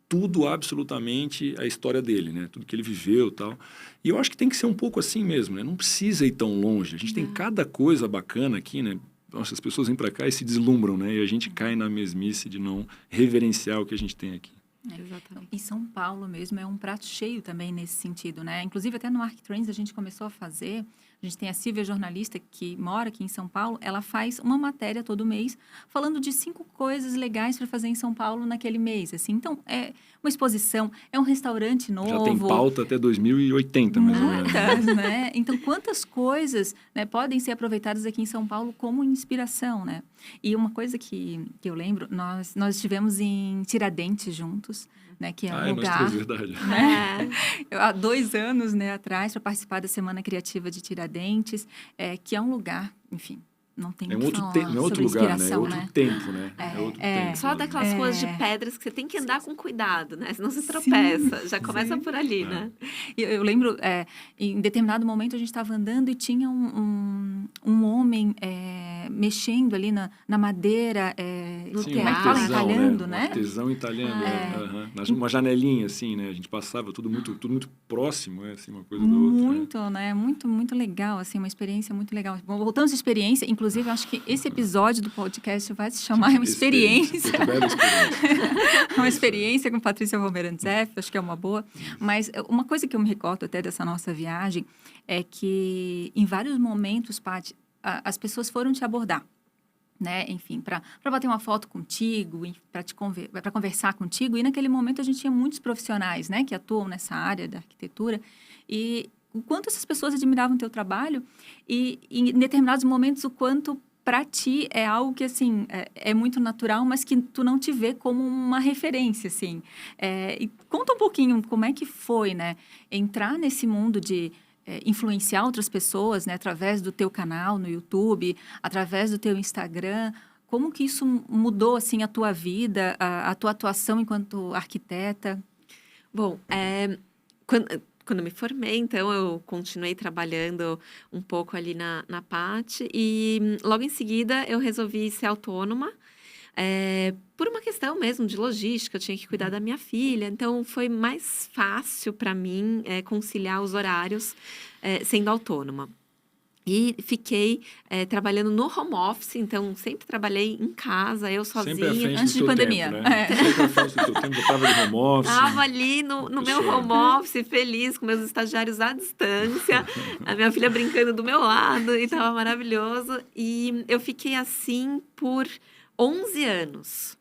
tudo absolutamente a história dele, né? Tudo que ele viveu e tal. E eu acho que tem que ser um pouco assim mesmo, né? Não precisa ir tão longe. A gente tem cada coisa bacana aqui, né? Nossa, as pessoas vêm para cá e se deslumbram, né? E a gente cai na mesmice de não reverenciar o que a gente tem aqui. Exatamente. E São Paulo mesmo é um prato cheio também nesse sentido, né? Inclusive, até no ArcTrends a gente começou a fazer... A gente tem a Silvia, jornalista, que mora aqui em São Paulo. Ela faz uma matéria todo mês falando de 5 coisas legais para fazer em São Paulo naquele mês. Assim. Então, é uma exposição, é um restaurante novo. Já tem pauta até 2080, mais ou menos. Muitas, né? Então, quantas coisas, né, podem ser aproveitadas aqui em São Paulo como inspiração, né? E uma coisa que eu lembro, nós estivemos em Tiradentes juntos, né, que é um lugar... Nós três, verdade. Né? Há 2 anos, né, atrás, para participar da Semana Criativa de Tiradentes, que é um lugar, enfim, não tem É o um que outro, falar não é outro sobre lugar, né? É inspiração, outro né? tempo, né? É outro tempo. Só daquelas É. ruas de pedras que você tem que andar com cuidado, né? Senão você Sim, tropeça. Já começa sim. por ali, né? Eu lembro, em determinado momento a gente estava andando e tinha um homem mexendo ali na madeira, No Sim, como é que um fala? tear. artesão, Entalhando, Um né? artesão italiano, É. aham. Uma janelinha, assim, né? A gente passava tudo muito próximo, assim, uma coisa da outra. Muito, né? Muito, muito legal, assim, uma experiência muito legal. Bom, voltando à experiência, inclusive, eu acho que esse episódio do podcast vai se chamar Uma Experiência. Portugal é experiência. Uma experiência com Patrícia Pomerantzeff, acho que é uma boa. Mas uma coisa que eu me recordo até dessa nossa viagem é que, em vários momentos, Paty, as pessoas foram te abordar. Né? Enfim, para bater uma foto contigo, para conversar contigo. E naquele momento a gente tinha muitos profissionais, né, que atuam nessa área da arquitetura. E o quanto essas pessoas admiravam o teu trabalho e em determinados momentos o quanto para ti é algo que assim é muito natural, mas que tu não te vê como uma referência, assim. E conta um pouquinho como é que foi, né, entrar nesse mundo de influenciar outras pessoas, né, através do teu canal no YouTube, através do teu Instagram. Como que isso mudou, assim, a tua vida, a tua atuação enquanto arquiteta? Bom, quando eu me formei, então, eu continuei trabalhando um pouco ali na Paty e logo em seguida eu resolvi ser autônoma. Por uma questão mesmo de logística, eu tinha que cuidar da minha filha, então foi mais fácil para mim conciliar os horários sendo autônoma. E fiquei trabalhando no home office, então sempre trabalhei em casa, eu Sempre à sozinha. frente Antes do de teu pandemia. tempo, né? Sempre à frente do teu tempo. Eu estava de home office. Estava ali no meu Pessoa. home office, feliz, com meus estagiários à distância, a minha filha brincando do meu lado, e estava maravilhoso. E eu fiquei assim por 11 anos.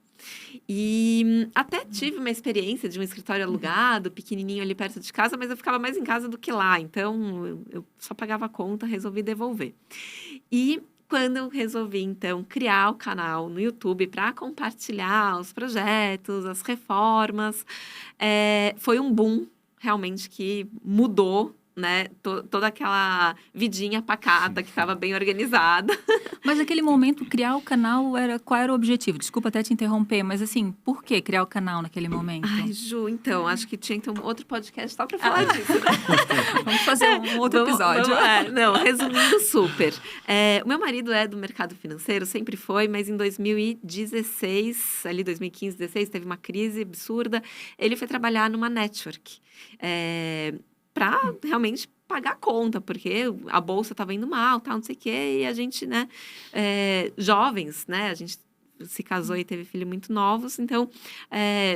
E até tive uma experiência de um escritório alugado, pequenininho ali perto de casa, mas eu ficava mais em casa do que lá. Então, eu só pagava a conta, resolvi devolver. E quando eu resolvi, então, criar o canal no YouTube para compartilhar os projetos, as reformas, foi um boom, realmente, que mudou, né, toda aquela vidinha pacata que estava bem organizada. Mas naquele momento, criar o canal, qual era o objetivo? Desculpa até te interromper, mas assim, por que criar o canal naquele momento? Ai, Ju, então, acho que tinha que ter um outro podcast só para falar disso, né? Vamos fazer um outro episódio. Não, resumindo super. O meu marido é do mercado financeiro, sempre foi, mas em 2016, ali 2015, 2016, teve uma crise absurda. Ele foi trabalhar numa network. Para realmente pagar a conta, porque a bolsa estava indo mal, tal, não sei o quê, e a gente, né, jovens, né, a gente se casou e teve filho muito novos, então,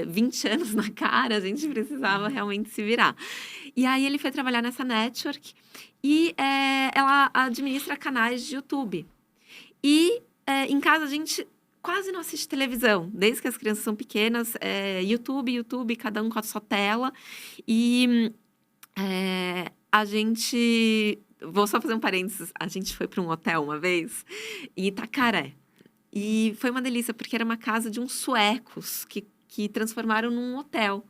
20 anos na cara, a gente precisava realmente se virar. E aí ele foi trabalhar nessa network e ela administra canais de YouTube. E em casa a gente quase não assiste televisão, desde que as crianças são pequenas, YouTube, cada um com a sua tela, e a gente... Vou só fazer um parênteses. A gente foi para um hotel uma vez em Itacaré. E foi uma delícia, porque era uma casa de uns suecos que transformaram num hotel.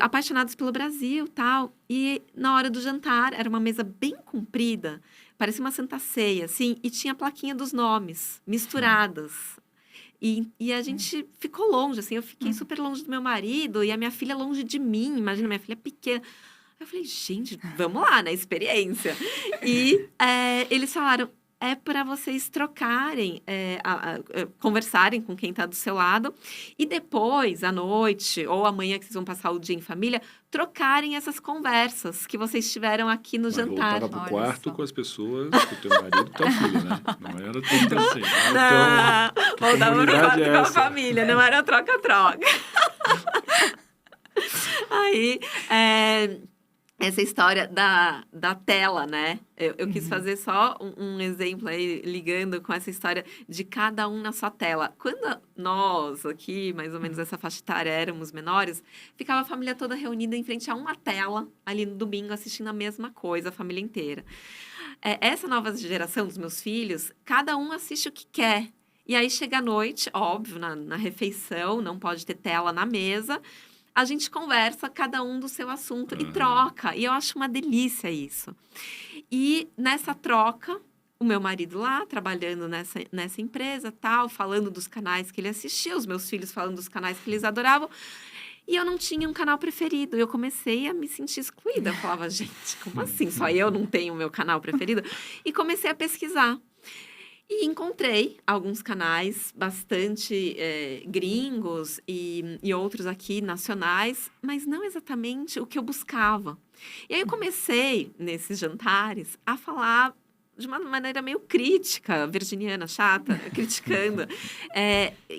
Apaixonados pelo Brasil, tal. E na hora do jantar, era uma mesa bem comprida, parecia uma Santa Ceia, assim, e tinha a plaquinha dos nomes misturadas. E a gente ficou longe, assim, eu fiquei super longe do meu marido e a minha filha longe de mim. Imagina, minha filha pequena. Eu falei, gente, vamos lá, né? Experiência. E eles falaram, para vocês trocarem, conversarem com quem está do seu lado e depois, à noite ou amanhã que vocês vão passar o dia em família, trocarem essas conversas que vocês tiveram aqui no jantar. Voltava pro Olha quarto só. com as pessoas, com o teu marido e tua filha, né? Não era tanto assim. Não, voltava pro quarto com a família, não era troca-troca. Aí, essa história da tela, né? Eu quis fazer só um exemplo aí, ligando com essa história de cada um na sua tela. Quando nós aqui, mais ou menos essa faixa etária, éramos menores, ficava a família toda reunida em frente a uma tela, ali no domingo, assistindo a mesma coisa, a família inteira. Essa nova geração dos meus filhos, cada um assiste o que quer. E aí chega à noite, óbvio, na refeição, não pode ter tela na mesa, a gente conversa, cada um do seu assunto, e troca. E eu acho uma delícia isso. E nessa troca, o meu marido lá, trabalhando nessa empresa, tal, falando dos canais que ele assistia, os meus filhos falando dos canais que eles adoravam. E eu não tinha um canal preferido. Eu comecei a me sentir excluída. Eu falava, gente, como assim? Só eu não tenho o meu canal preferido? E comecei a pesquisar. E encontrei alguns canais bastante gringos e outros aqui nacionais, mas não exatamente o que eu buscava. E aí eu comecei, nesses jantares, a falar de uma maneira meio crítica, virginiana, chata, criticando,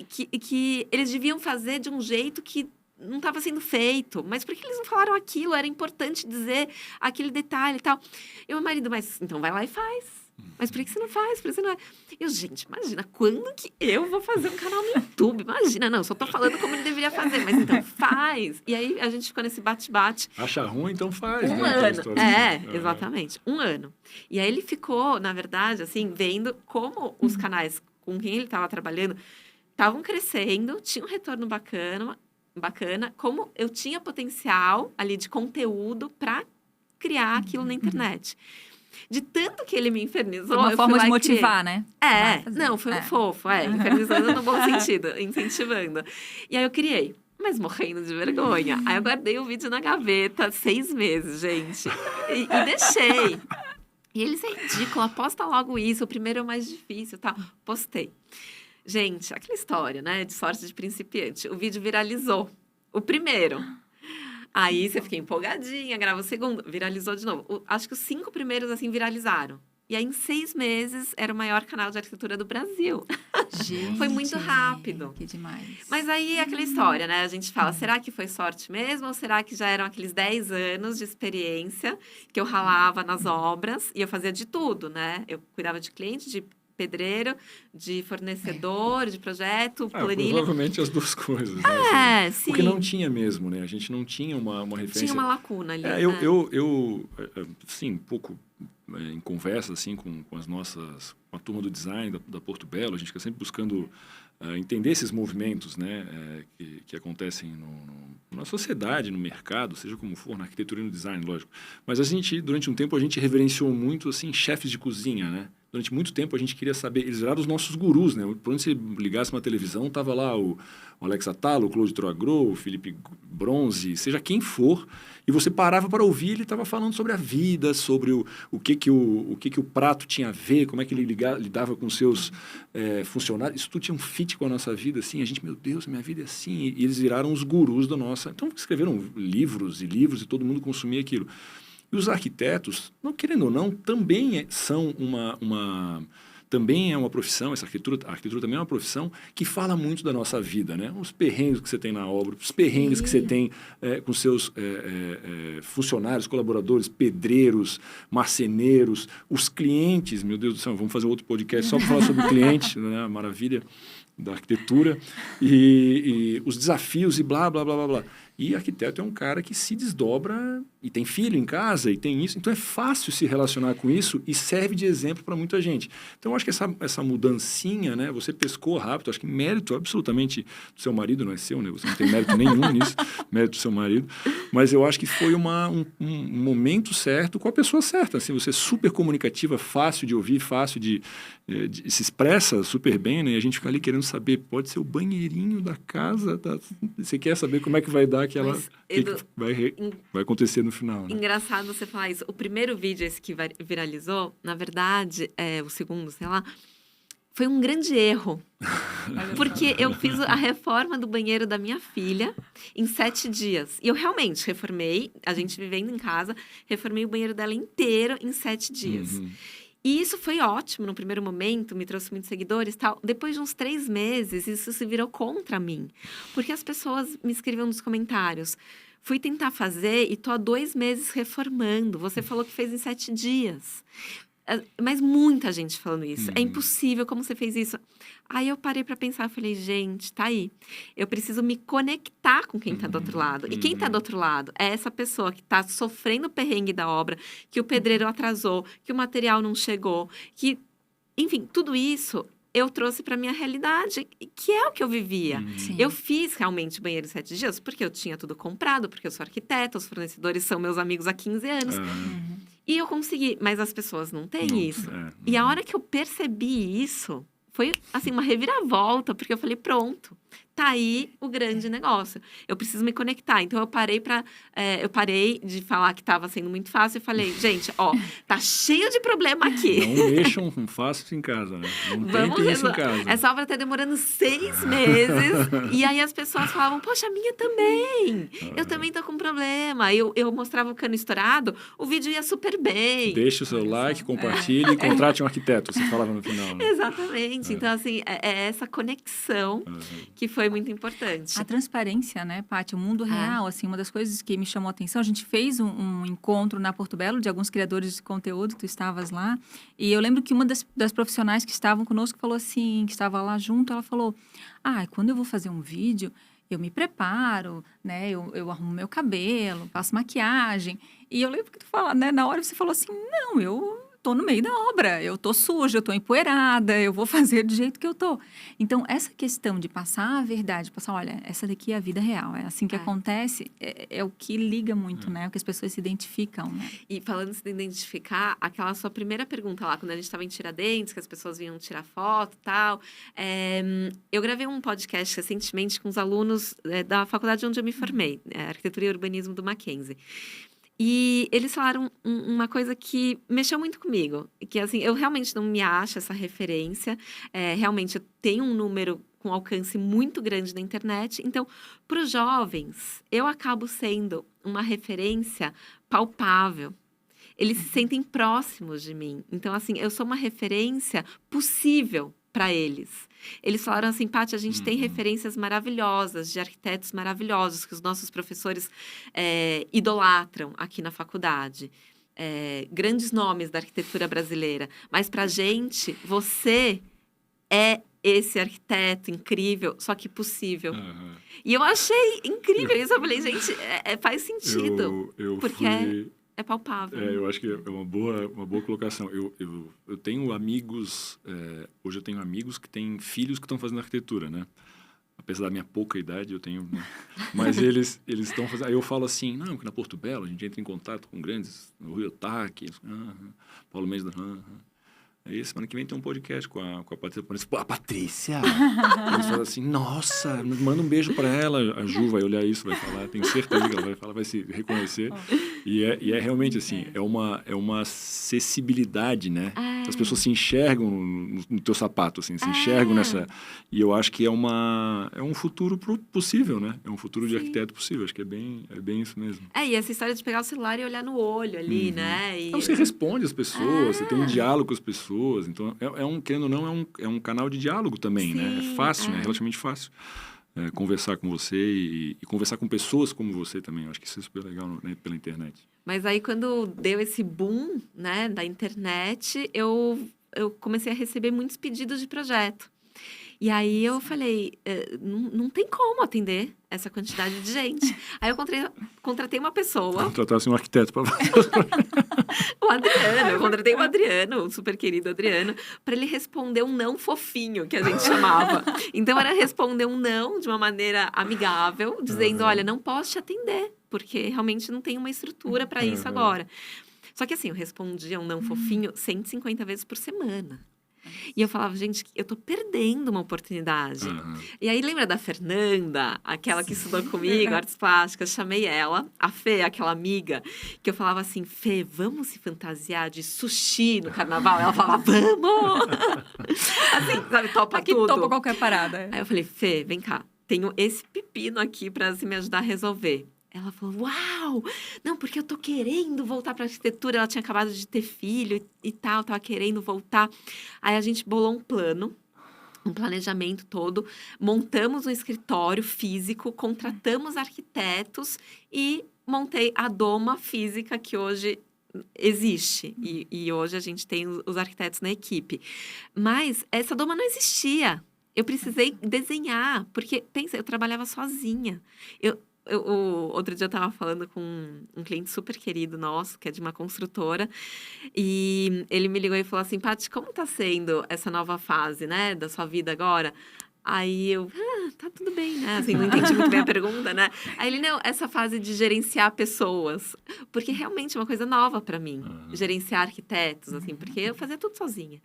que eles deviam fazer de um jeito que não estava sendo feito. Mas por que eles não falaram aquilo? Era importante dizer aquele detalhe e tal. E meu marido, mas então vai lá e faz. Mas por que você não faz? Por que você não... Eu, gente, imagina, quando que eu vou fazer um canal no YouTube? Imagina, não, eu só tô falando como ele deveria fazer, mas então faz. E aí a gente ficou nesse bate-bate. Acha ruim, então faz. Um né? ano. Exatamente. Um ano. E aí ele ficou, na verdade, assim, vendo como os canais com quem ele estava trabalhando estavam crescendo, tinha um retorno bacana, como eu tinha potencial ali de conteúdo para criar aquilo na internet. De tanto que ele me infernizou... Foi uma forma de motivar, né? Não, foi um fofo, infernizando no bom sentido, incentivando. E aí eu criei, mas morrendo de vergonha. Aí eu guardei o vídeo na gaveta, 6 meses, gente. E deixei. E eles, é ridículo, posta logo isso, o primeiro é o mais difícil, tá? Postei. Gente, aquela história, né, de sorte de principiante. O vídeo viralizou, o primeiro. Aí você fica empolgadinha, grava o segundo, viralizou de novo. Acho que os 5 primeiros, assim, viralizaram. E aí, em 6 meses, era o maior canal de arquitetura do Brasil. Gente, foi muito rápido. Que demais. Mas aí é aquela história, né? A gente fala, será que foi sorte mesmo? Ou será que já eram aqueles 10 anos de experiência que eu ralava nas obras? E eu fazia de tudo, né? Eu cuidava de cliente, de pedreiro, de fornecedor, de projeto, planilha. Provavelmente as duas coisas, né? Sim. Porque não tinha mesmo, né? A gente não tinha uma referência. Tinha uma lacuna ali, né? Eu assim, um pouco em conversa, assim, com a turma do design da Porto Belo, a gente fica sempre buscando entender esses movimentos, né? Que acontecem na sociedade, no mercado, seja como for, na arquitetura e no design, lógico. Mas durante um tempo, a gente reverenciou muito, assim, chefes de cozinha, né? Durante muito tempo a gente queria saber, eles eram os nossos gurus, né? Por onde você ligasse uma televisão, tava lá o Alex Atala, o Claude Troagro, o Felipe Bronze, seja quem for, e você parava para ouvir, ele estava falando sobre a vida, sobre o que o prato tinha a ver, como é que ele lidava com seus funcionários. Isso tudo tinha um fit com a nossa vida, assim, a gente, meu Deus, minha vida é assim, e eles viraram os gurus da nossa... Então escreveram livros e todo mundo consumia aquilo. E os arquitetos, não querendo ou não, também são também é uma profissão, a arquitetura também é uma profissão que fala muito da nossa vida, né? Os perrengues que você tem na obra, os perrengues que você tem com seus funcionários, colaboradores, pedreiros, marceneiros, os clientes, meu Deus do céu, vamos fazer outro podcast só para falar sobre cliente, né? A maravilha da arquitetura, e os desafios e blá, blá, blá, blá, blá. E arquiteto é um cara que se desdobra e tem filho em casa e tem isso. Então, é fácil se relacionar com isso e serve de exemplo para muita gente. Então, eu acho que essa mudancinha, né? Você pescou rápido. Acho que mérito absolutamente do seu marido, não é seu, né? Você não tem mérito nenhum nisso. Mérito do seu marido. Mas eu acho que foi um momento certo com a pessoa certa. Assim, você é super comunicativa, fácil de ouvir, fácil de se expressa super bem, né? E a gente fica ali querendo saber, pode ser o banheirinho da casa? Você quer saber como é que vai dar que vai acontecer no final, né? Engraçado você falar isso. O primeiro vídeo, esse que viralizou, na verdade, o segundo, sei lá, foi um grande erro. Porque eu fiz a reforma do banheiro da minha filha em 7 dias. E eu realmente reformei, a gente vivendo em casa, reformei o banheiro dela inteiro em 7 dias. Uhum. E isso foi ótimo no primeiro momento, me trouxe muitos seguidores e tal. Depois de uns 3 meses, isso se virou contra mim. Porque as pessoas me escreviam nos comentários. Fui tentar fazer e tô há 2 meses reformando. Você falou que fez em 7 dias. Mas muita gente falando isso. É impossível, como você fez isso? Aí eu parei para pensar, eu falei, gente, tá aí. Eu preciso me conectar com quem tá do outro lado. E quem tá do outro lado é essa pessoa que tá sofrendo o perrengue da obra, que o pedreiro atrasou, que o material não chegou, que... Enfim, tudo isso eu trouxe para minha realidade, que é o que eu vivia. Eu fiz realmente banheiro em 7 dias, porque eu tinha tudo comprado, porque eu sou arquiteta, os fornecedores são meus amigos há 15 anos. E eu consegui, mas as pessoas não têm isso. E a hora que eu percebi isso, foi, assim, uma reviravolta, porque eu falei, pronto, tá aí o grande negócio. Eu preciso me conectar. Então, eu parei de falar que estava sendo muito fácil e falei, gente, ó, tá cheio de problema aqui. Não mexam com fácil em casa, né? Não tentem isso em casa. Essa obra tá demorando 6 meses. E aí, as pessoas falavam, poxa, a minha também. Eu também tô com problema. Eu mostrava o cano estourado, o vídeo ia super bem. Deixe o seu like, compartilhe e contrate um arquiteto, você falava no final. Né? Exatamente. Então, assim, é essa conexão que foi muito importante. A transparência, né, Paty? O mundo real, assim, uma das coisas que me chamou a atenção, a gente fez um encontro na Porto Belo de alguns criadores de conteúdo, tu estavas lá, e eu lembro que uma das profissionais que estavam conosco falou assim, que estava lá junto, ela falou, quando eu vou fazer um vídeo, eu me preparo, né, eu arrumo meu cabelo, faço maquiagem, e eu lembro que tu fala, né, na hora você falou assim, não, eu tô no meio da obra, eu tô suja, eu tô empoeirada, eu vou fazer do jeito que eu tô. Então, essa questão de passar a verdade, passar, olha, essa daqui é a vida real, é assim que acontece, é o que liga muito, né? O que as pessoas se identificam, né? E falando de se identificar, aquela sua primeira pergunta lá, quando a gente estava em Tiradentes, que as pessoas vinham tirar foto e tal, eu gravei um podcast recentemente com os alunos da faculdade onde eu me formei, Arquitetura e Urbanismo do Mackenzie. E eles falaram uma coisa que mexeu muito comigo. Que, assim, eu realmente não me acho essa referência. Realmente, eu tenho um número com alcance muito grande na internet. Então, para os jovens, eu acabo sendo uma referência palpável. Eles se sentem próximos de mim. Então, assim, eu sou uma referência possível para eles. Eles falaram assim, Paty, a gente tem referências maravilhosas, de arquitetos maravilhosos, que os nossos professores idolatram aqui na faculdade. Grandes nomes da arquitetura brasileira. Mas para a gente, você é esse arquiteto incrível, só que possível. E eu achei incrível isso. Eu falei, gente, faz sentido. Porque é palpável. Eu acho que é uma boa colocação. Eu tenho amigos, hoje eu tenho amigos que têm filhos que estão fazendo arquitetura, né? Apesar da minha pouca idade, eu tenho... Né? Mas eles estão fazendo... Aí eu falo assim, não, que na Porto Belo a gente entra em contato com grandes, no Rui Otaki, Paulo Mendes, Aí, semana que vem tem um podcast com a Patrícia. A Patrícia! Eles falam assim, nossa, manda um beijo pra ela. A Ju vai olhar isso, vai falar. Tenho certeza que ela vai falar, vai se reconhecer. E é realmente assim, é uma acessibilidade, né? As pessoas se enxergam no teu sapato, assim, se enxergam nessa... E eu acho que é um futuro possível, né? É um futuro de arquiteto possível. Acho que é bem isso mesmo. E essa história de pegar o celular e olhar no olho ali, né? Então, você responde as pessoas, você tem um diálogo com as pessoas. Então, querendo ou não, é um canal de diálogo também, né? É fácil, né? É relativamente fácil conversar com você e conversar com pessoas como você também. Eu acho que isso é super legal, né? Pela internet. Mas aí, quando deu esse boom, né, da internet, eu comecei a receber muitos pedidos de projeto. E aí eu falei, não tem como atender essa quantidade de gente. Aí eu contratei uma pessoa. Contratasse um arquiteto para o Adriano. Eu contratei o Adriano, o super querido Adriano, para ele responder um não fofinho, que a gente chamava. Então, era responder um não de uma maneira amigável, dizendo, olha, não posso te atender, porque realmente não tem uma estrutura para isso agora. Só que assim, eu respondia um não fofinho 150 vezes por semana. E eu falava, gente, eu tô perdendo uma oportunidade. E aí, lembra da Fernanda, aquela que estudou comigo, artes plásticas? Chamei ela, a Fê, aquela amiga, que eu falava assim, Fê, vamos se fantasiar de sushi no carnaval? Ela falava, vamos! Assim, sabe, topa aqui tudo. Topa qualquer parada. Aí eu falei, Fê, vem cá, tenho esse pepino aqui pra me ajudar a resolver. Ela falou, uau! Não, porque eu tô querendo voltar pra arquitetura. Ela tinha acabado de ter filho e tal, tava querendo voltar. Aí a gente bolou um plano, um planejamento todo. Montamos um escritório físico, contratamos arquitetos e montei a doma física que hoje existe. E hoje a gente tem os arquitetos na equipe. Mas essa doma não existia. Eu precisei desenhar, porque, pensa, eu trabalhava sozinha. Outro dia eu estava falando com um cliente super querido nosso, que é de uma construtora, e ele me ligou e falou assim, Paty, como está sendo essa nova fase, né, da sua vida agora? Aí eu, tá tudo bem, né? Assim, não entendi muito bem a pergunta, né? Aí ele, não, essa fase de gerenciar pessoas. Porque realmente é uma coisa nova para mim. Gerenciar arquitetos, assim, porque eu fazia tudo sozinha.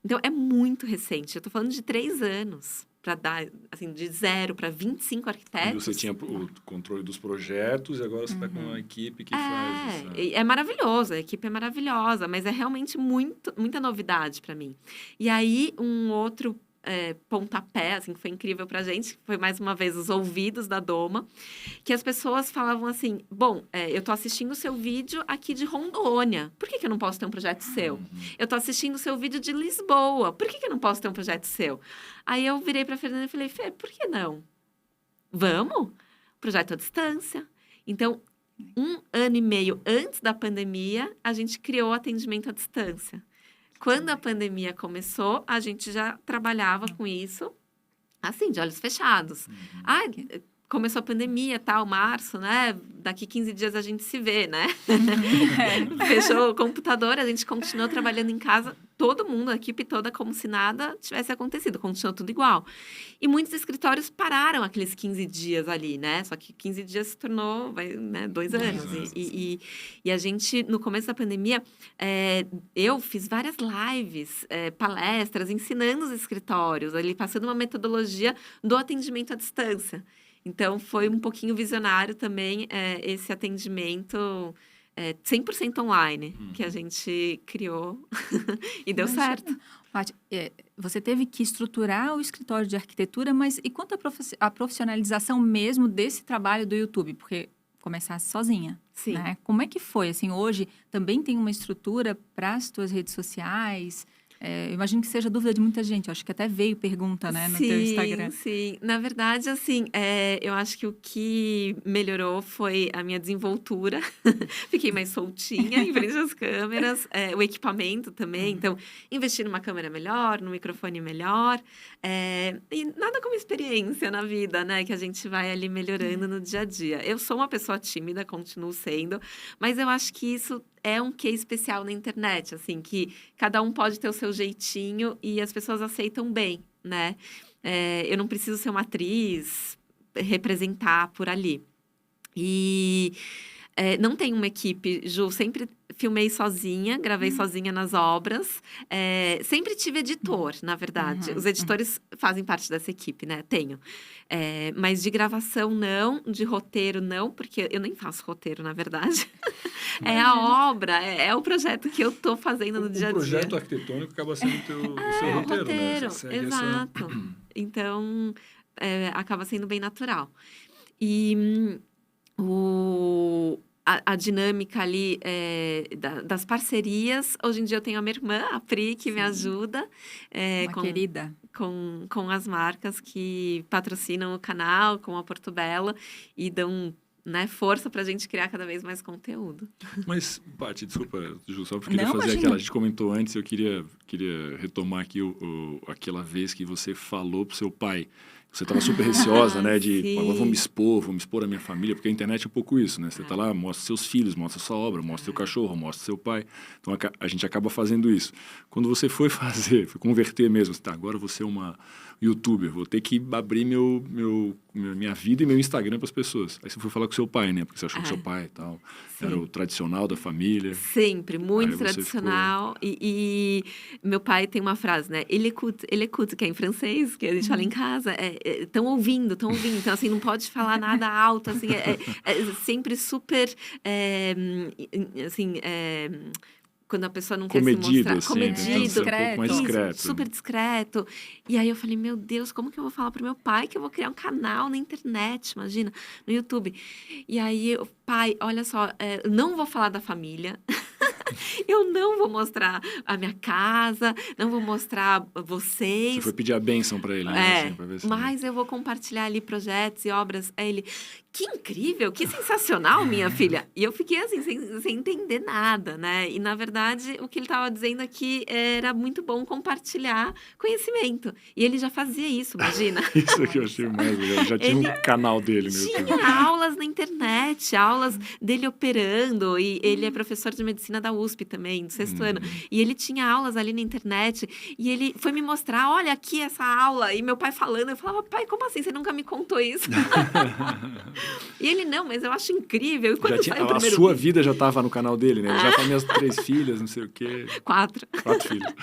Então, é muito recente. Eu tô falando de 3 anos para dar, assim, de 0 para 25 arquitetos. E você tinha o controle dos projetos e agora você está com uma equipe que faz isso. É maravilhoso, a equipe é maravilhosa, mas é realmente muita novidade para mim. E aí, um outro pontapé, assim, que foi incrível pra gente, foi mais uma vez os ouvidos da Doma, que as pessoas falavam assim, bom, eu tô assistindo o seu vídeo aqui de Rondônia, por que eu não posso ter um projeto seu? Eu tô assistindo o seu vídeo de Lisboa, por que eu não posso ter um projeto seu? Aí eu virei pra Fernanda e falei, Fê, por que não? Vamos? Projeto à distância. Então, 1 ano e meio antes da pandemia, a gente criou atendimento à distância. Quando a pandemia começou, a gente já trabalhava com isso, assim, de olhos fechados. Começou a pandemia, tal, março, né? Daqui 15 dias a gente se vê, né? Fechou o computador, a gente continuou trabalhando em casa, todo mundo, a equipe toda, como se nada tivesse acontecido, continuou tudo igual. E muitos escritórios pararam aqueles 15 dias ali, né? Só que 15 dias se tornou, 2 anos. E a gente, no começo da pandemia, eu fiz várias lives, palestras, ensinando os escritórios, ali, passando uma metodologia do atendimento à distância. Então, foi um pouquinho visionário também esse atendimento 100% online que a gente criou e deu certo. Paty, você teve que estruturar o escritório de arquitetura, mas e quanto à profissionalização mesmo desse trabalho do YouTube? Porque começasse sozinha, Sim. Né? Como é que foi? Assim, hoje também tem uma estrutura para as tuas redes sociais? Eu imagino que seja dúvida de muita gente. Eu acho que até veio pergunta, né, no teu Instagram. Sim. Na verdade, assim, eu acho que o que melhorou foi a minha desenvoltura. Fiquei mais soltinha em frente às câmeras. O equipamento também. Então, investir numa câmera melhor, num microfone melhor. E nada como experiência na vida, né? Que a gente vai ali melhorando no dia a dia. Eu sou uma pessoa tímida, continuo sendo. Mas eu acho que isso é um quê especial na internet, assim, que cada um pode ter o seu jeitinho e as pessoas aceitam bem, né? Eu não preciso ser uma atriz, representar por ali. E não tenho uma equipe, Ju, sempre filmei sozinha, gravei sozinha nas obras. Sempre tive editor, na verdade. Os editores fazem parte dessa equipe, né? Tenho. Mas de gravação, não. De roteiro, não. Porque eu nem faço roteiro, na verdade. A obra, é o projeto que eu tô fazendo no dia a dia. O projeto arquitetônico acaba sendo o seu roteiro, né? Exato. Então, acaba sendo bem natural. E a dinâmica ali das parcerias. Hoje em dia eu tenho a minha irmã, a Pri, que me ajuda. Uma querida. Com as marcas que patrocinam o canal, com a Porto Belo, e dão, né, força para a gente criar cada vez mais conteúdo. Mas, Paty, desculpa, Ju, só porque eu queria fazer aquela... A gente comentou antes, eu queria retomar aqui aquela vez que você falou pro seu pai. Você estava super receosa, né? Agora vou me expor a minha família, porque a internet é um pouco isso, né? Você está lá, mostra seus filhos, mostra sua obra, mostra seu cachorro, mostra seu pai. Então a gente acaba fazendo isso. Quando você foi converter mesmo, você agora eu vou ser uma youtuber, vou ter que abrir minha vida e meu Instagram para as pessoas. Aí você foi falar com seu pai, né? Porque você achou que seu pai e tal era o tradicional da família. Sempre, muito tradicional. E meu pai tem uma frase, né? Ele écoute, que é em francês, que a gente fala em casa. Estão ouvindo. Então, assim, não pode falar nada alto, assim. Sempre super, quando a pessoa não quer se mostrar. Assim, comedido, discreto. Um pouco mais discreto. Isso, super discreto. E aí eu falei, meu Deus, como que eu vou falar pro meu pai que eu vou criar um canal na internet, imagina, no YouTube? E aí, pai, olha só, não vou falar da família. Eu não vou mostrar a minha casa, não vou mostrar vocês. Você foi pedir a bênção para ele, né? Assim, pra ver se... Mas eu vou compartilhar ali projetos e obras. Aí ele, que incrível, que sensacional, minha filha. E eu fiquei assim, sem entender nada, né? E, na verdade, o que ele estava dizendo aqui era muito bom compartilhar conhecimento. E ele já fazia isso, imagina. Isso que eu achei mais legal. Já tinha um canal dele no YouTube. Tinha aulas na internet, aulas dele operando. E ele é professor de medicina da USP também, do 6º ano. E ele tinha aulas ali na internet. E ele foi me mostrar, olha aqui essa aula. E meu pai falando, eu falava, pai, como assim? Você nunca me contou isso? E ele, não, mas eu acho incrível. E quando sai o a primeiro sua vídeo? vida já estava no canal dele, né? Ele já tem minhas 3 filhas, não sei o quê. 4. 4 filhos.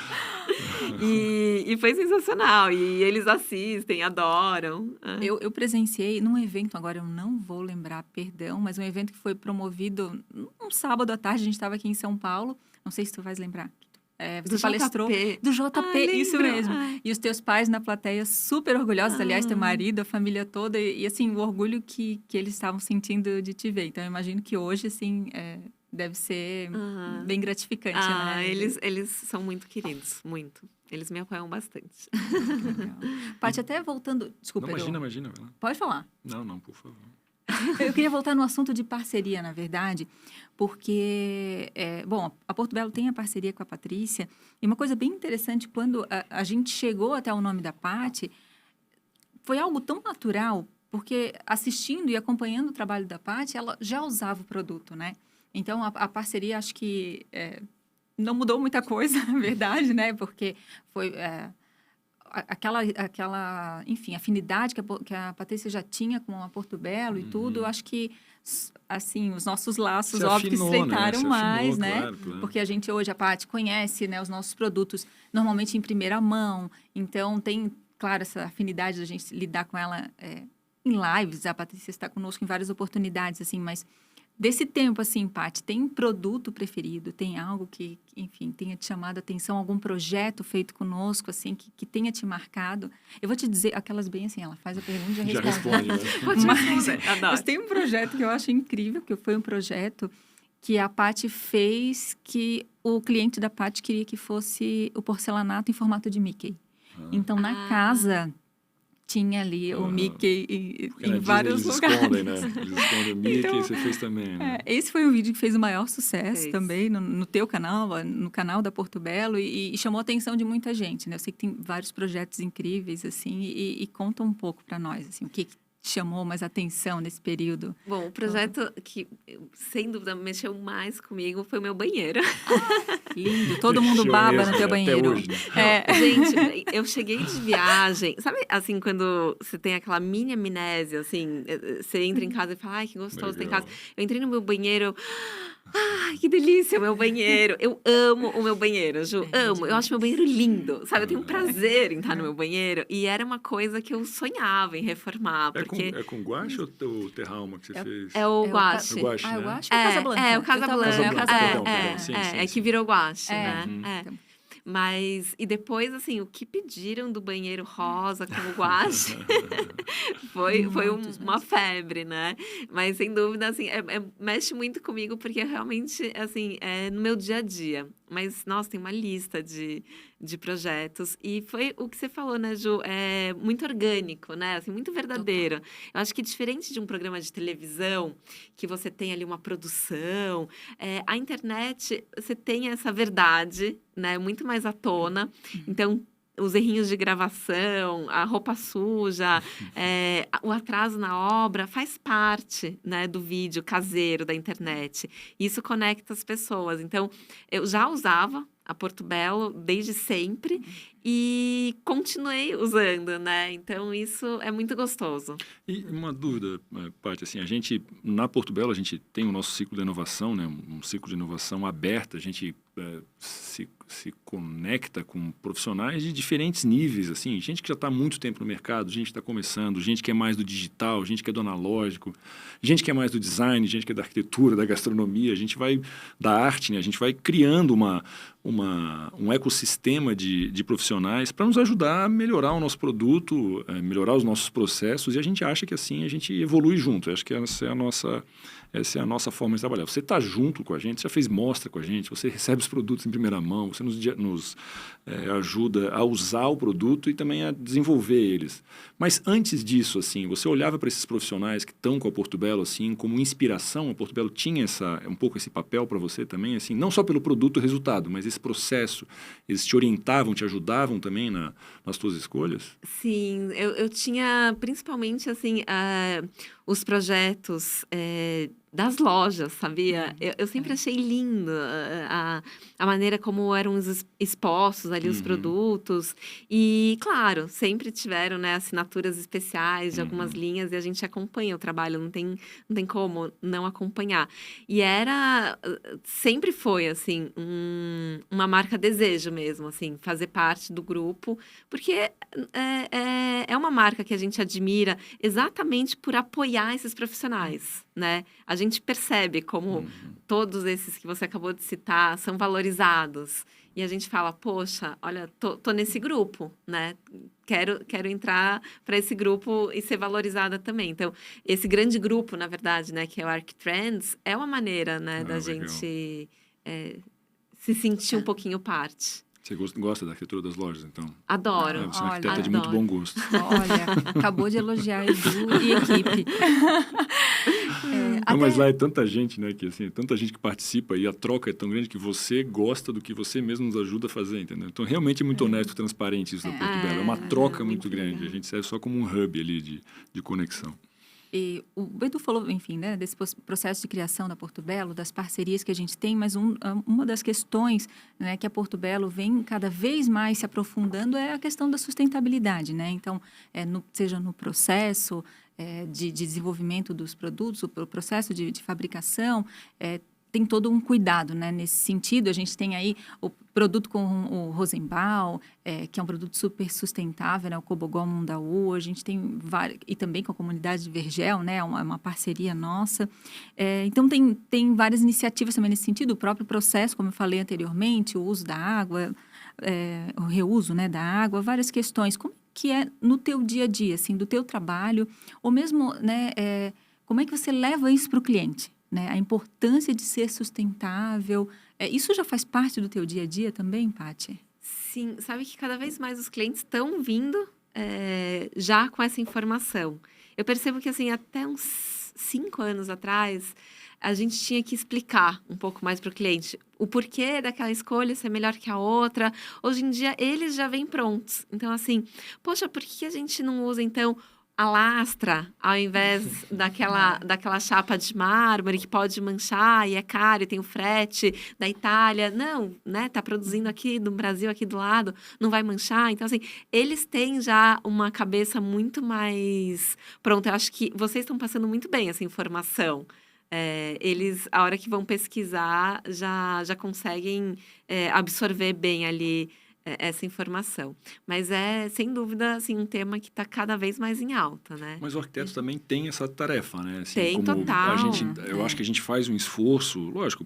E foi sensacional. E eles assistem, adoram. Eu presenciei num evento, agora eu não vou lembrar, perdão, mas um evento que foi promovido um sábado à tarde, a gente estava aqui em São Paulo, não sei se tu vais lembrar. Você Do palestrou JP. do JP, isso lembro. mesmo. E os teus pais na plateia super orgulhosos, aliás, teu marido, a família toda, e assim, o orgulho que eles estavam sentindo de te ver. Então, eu imagino que hoje, assim, deve ser bem gratificante, né? Eles são muito queridos, muito. Eles me apoiam bastante. Paty, até voltando... Desculpa, Não, imagina. Vai lá. Pode falar. Não, por favor. Eu queria voltar no assunto de parceria, na verdade, porque, a Porto Belo tem a parceria com a Patrícia, e uma coisa bem interessante, quando a gente chegou até o nome da Paty, foi algo tão natural, porque assistindo e acompanhando o trabalho da Paty, ela já usava o produto, né? Então, a parceria, acho que não mudou muita coisa, na verdade, né? Porque foi... aquela, enfim, afinidade que a Patrícia já tinha com a Porto Belo e tudo, eu acho que, assim, os nossos laços, óbvio, que se estreitaram mais, né? Claro. Porque a gente hoje, a Paty, conhece, né, os nossos produtos normalmente em primeira mão, então tem, claro, essa afinidade da gente lidar com ela em lives, a Patrícia está conosco em várias oportunidades, assim, mas... Desse tempo, assim, Paty, tem um produto preferido? Tem algo que, enfim, tenha te chamado a atenção? Algum projeto feito conosco, assim, que tenha te marcado? Eu vou te dizer, aquelas bem assim, ela faz a pergunta e já responde. Né? Mas tem um projeto que eu acho incrível, que foi um projeto que a Paty fez, que o cliente da Paty queria que fosse o porcelanato em formato de Mickey. Então, na casa... Tinha ali o Mickey em vários lugares. Escondem, né? Eles escondem o Mickey, então, você fez também, né? Esse foi um vídeo que fez o maior sucesso também no teu canal, no canal da Porto Belo, e chamou a atenção de muita gente, né? Eu sei que tem vários projetos incríveis, assim, e conta um pouco para nós, assim, o que chamou mais atenção nesse período? Bom, o projeto que, sem dúvida, mexeu mais comigo foi o meu banheiro. Lindo, todo mundo baba no teu banheiro. Até hoje, né? Gente, eu cheguei de viagem, sabe assim, quando você tem aquela mini amnésia, assim, você entra em casa e fala, ai, que gostoso tem em casa. Eu entrei no meu banheiro... Ai, que delícia o meu banheiro. Eu amo o meu banheiro, Ju. Amo. Eu acho meu banheiro lindo, sabe? Eu tenho um prazer em estar no meu banheiro. E era uma coisa que eu sonhava em reformar. Porque... É com guache ou o terralma que você fez? É o guache. É o guache, né? O guache ou o Casablanca? É, o Casablanca. Sim, é que virou guache, né? Então. Mas, e depois, assim, o que pediram do banheiro rosa como guache foi uma febre, né? Mas, sem dúvida, assim, mexe muito comigo, porque realmente, assim, é no meu dia a dia. Mas, nossa, tem uma lista de projetos. E foi o que você falou, né, Ju? É muito orgânico, né? Assim, muito verdadeiro. Eu acho que diferente de um programa de televisão, que você tem ali uma produção, a internet, você tem essa verdade, né? Muito mais à tona. Então, os errinhos de gravação, a roupa suja, o atraso na obra faz parte, né, do vídeo caseiro da internet. Isso conecta as pessoas. Então, eu já usava a Porto Belo desde sempre e continuei usando, né? Então, isso é muito gostoso. E uma dúvida, Paty, assim, a gente, na Porto Belo, a gente tem o nosso ciclo de inovação, né? Um ciclo de inovação aberto, a gente se conecta com profissionais de diferentes níveis, assim, gente que já está há muito tempo no mercado, gente que está começando, gente que é mais do digital, gente que é do analógico, gente que é mais do design, gente que é da arquitetura, da gastronomia, a gente vai da arte, né? A gente vai criando um ecossistema de profissionais para nos ajudar a melhorar o nosso produto, melhorar os nossos processos, e a gente acha que assim a gente evolui junto. Eu acho que essa é a Essa é a nossa forma de trabalhar. Você está junto com a gente, você já fez mostra com a gente, você recebe os produtos em primeira mão, você nos ajuda a usar o produto e também a desenvolver eles. Mas antes disso, assim, você olhava para esses profissionais que estão com a Portobello assim, como inspiração? A Portobello tinha um pouco esse papel para você também, assim, não só pelo produto e resultado, mas esse processo, eles te orientavam, te ajudavam também nas tuas escolhas? Sim, eu tinha principalmente assim os projetos das lojas, sabia? Eu sempre achei lindo a maneira como eram expostos ali os produtos. E, claro, sempre tiveram, né, assinaturas especiais de algumas linhas e a gente acompanha o trabalho, não tem como não acompanhar. E sempre foi, assim, uma marca desejo mesmo, assim, fazer parte do grupo, porque é uma marca que a gente admira exatamente por apoiar esses profissionais, né? A gente percebe como todos esses que você acabou de citar são valorizados. E a gente fala, poxa, olha, tô nesse grupo, né? Quero entrar para esse grupo e ser valorizada também. Então, esse grande grupo, na verdade, né, que é o ArcTrends, é uma maneira, né, da legal. gente se sentir um pouquinho parte. Você gosta da arquitetura das lojas, então? Adoro. Você é uma arquiteta olha, de muito bom gosto. Olha, acabou de elogiar Edu e equipe. Não, mas lá é tanta gente, né? Que, assim, tanta gente que participa e a troca é tão grande que você gosta do que você mesmo nos ajuda a fazer, entendeu? Então, realmente é muito honesto e transparente isso da Portobello. É uma troca muito grande. legal. A gente serve só como um hub ali de conexão. E o Edu falou, enfim, né, desse processo de criação da Portobello, das parcerias que a gente tem, mas uma das questões, né, que a Portobello vem cada vez mais se aprofundando é a questão da sustentabilidade, né? Então, seja no processo de desenvolvimento dos produtos, o processo de fabricação, tem todo um cuidado, né? Nesse sentido, a gente tem aí o produto com o Rosenbaum, que é um produto super sustentável, né? O Cobogó Mundaú, a gente tem vários, e também com a comunidade de Vergel, né? Uma parceria nossa. Então, tem várias iniciativas também nesse sentido, o próprio processo, como eu falei anteriormente, o uso da água, o reuso, né, da água, várias questões. Como que é no teu dia a dia, assim, do teu trabalho, ou mesmo, né, como é que você leva isso para o cliente? Né? A importância de ser sustentável. Isso já faz parte do teu dia a dia também, Paty? Sim, sabe que cada vez mais os clientes estão vindo já com essa informação. Eu percebo que, assim, até uns 5 anos atrás, a gente tinha que explicar um pouco mais para o cliente o porquê daquela escolha ser melhor que a outra. Hoje em dia, eles já vêm prontos. Então, assim, poxa, por que a gente não usa, então, a lastra, ao invés daquela chapa de mármore que pode manchar e é caro e tem o frete da Itália? Não, né? Tá produzindo aqui no Brasil, aqui do lado, não vai manchar. Então, assim, eles têm já uma cabeça muito mais pronta. Eu acho que vocês estão passando muito bem essa informação. Eles, a hora que vão pesquisar, já conseguem absorver bem ali essa informação. Mas sem dúvida, assim, um tema que está cada vez mais em alta, né? Mas o arquiteto também tem essa tarefa, né? Assim, Tem, como total. Eu acho que a gente faz um esforço, lógico,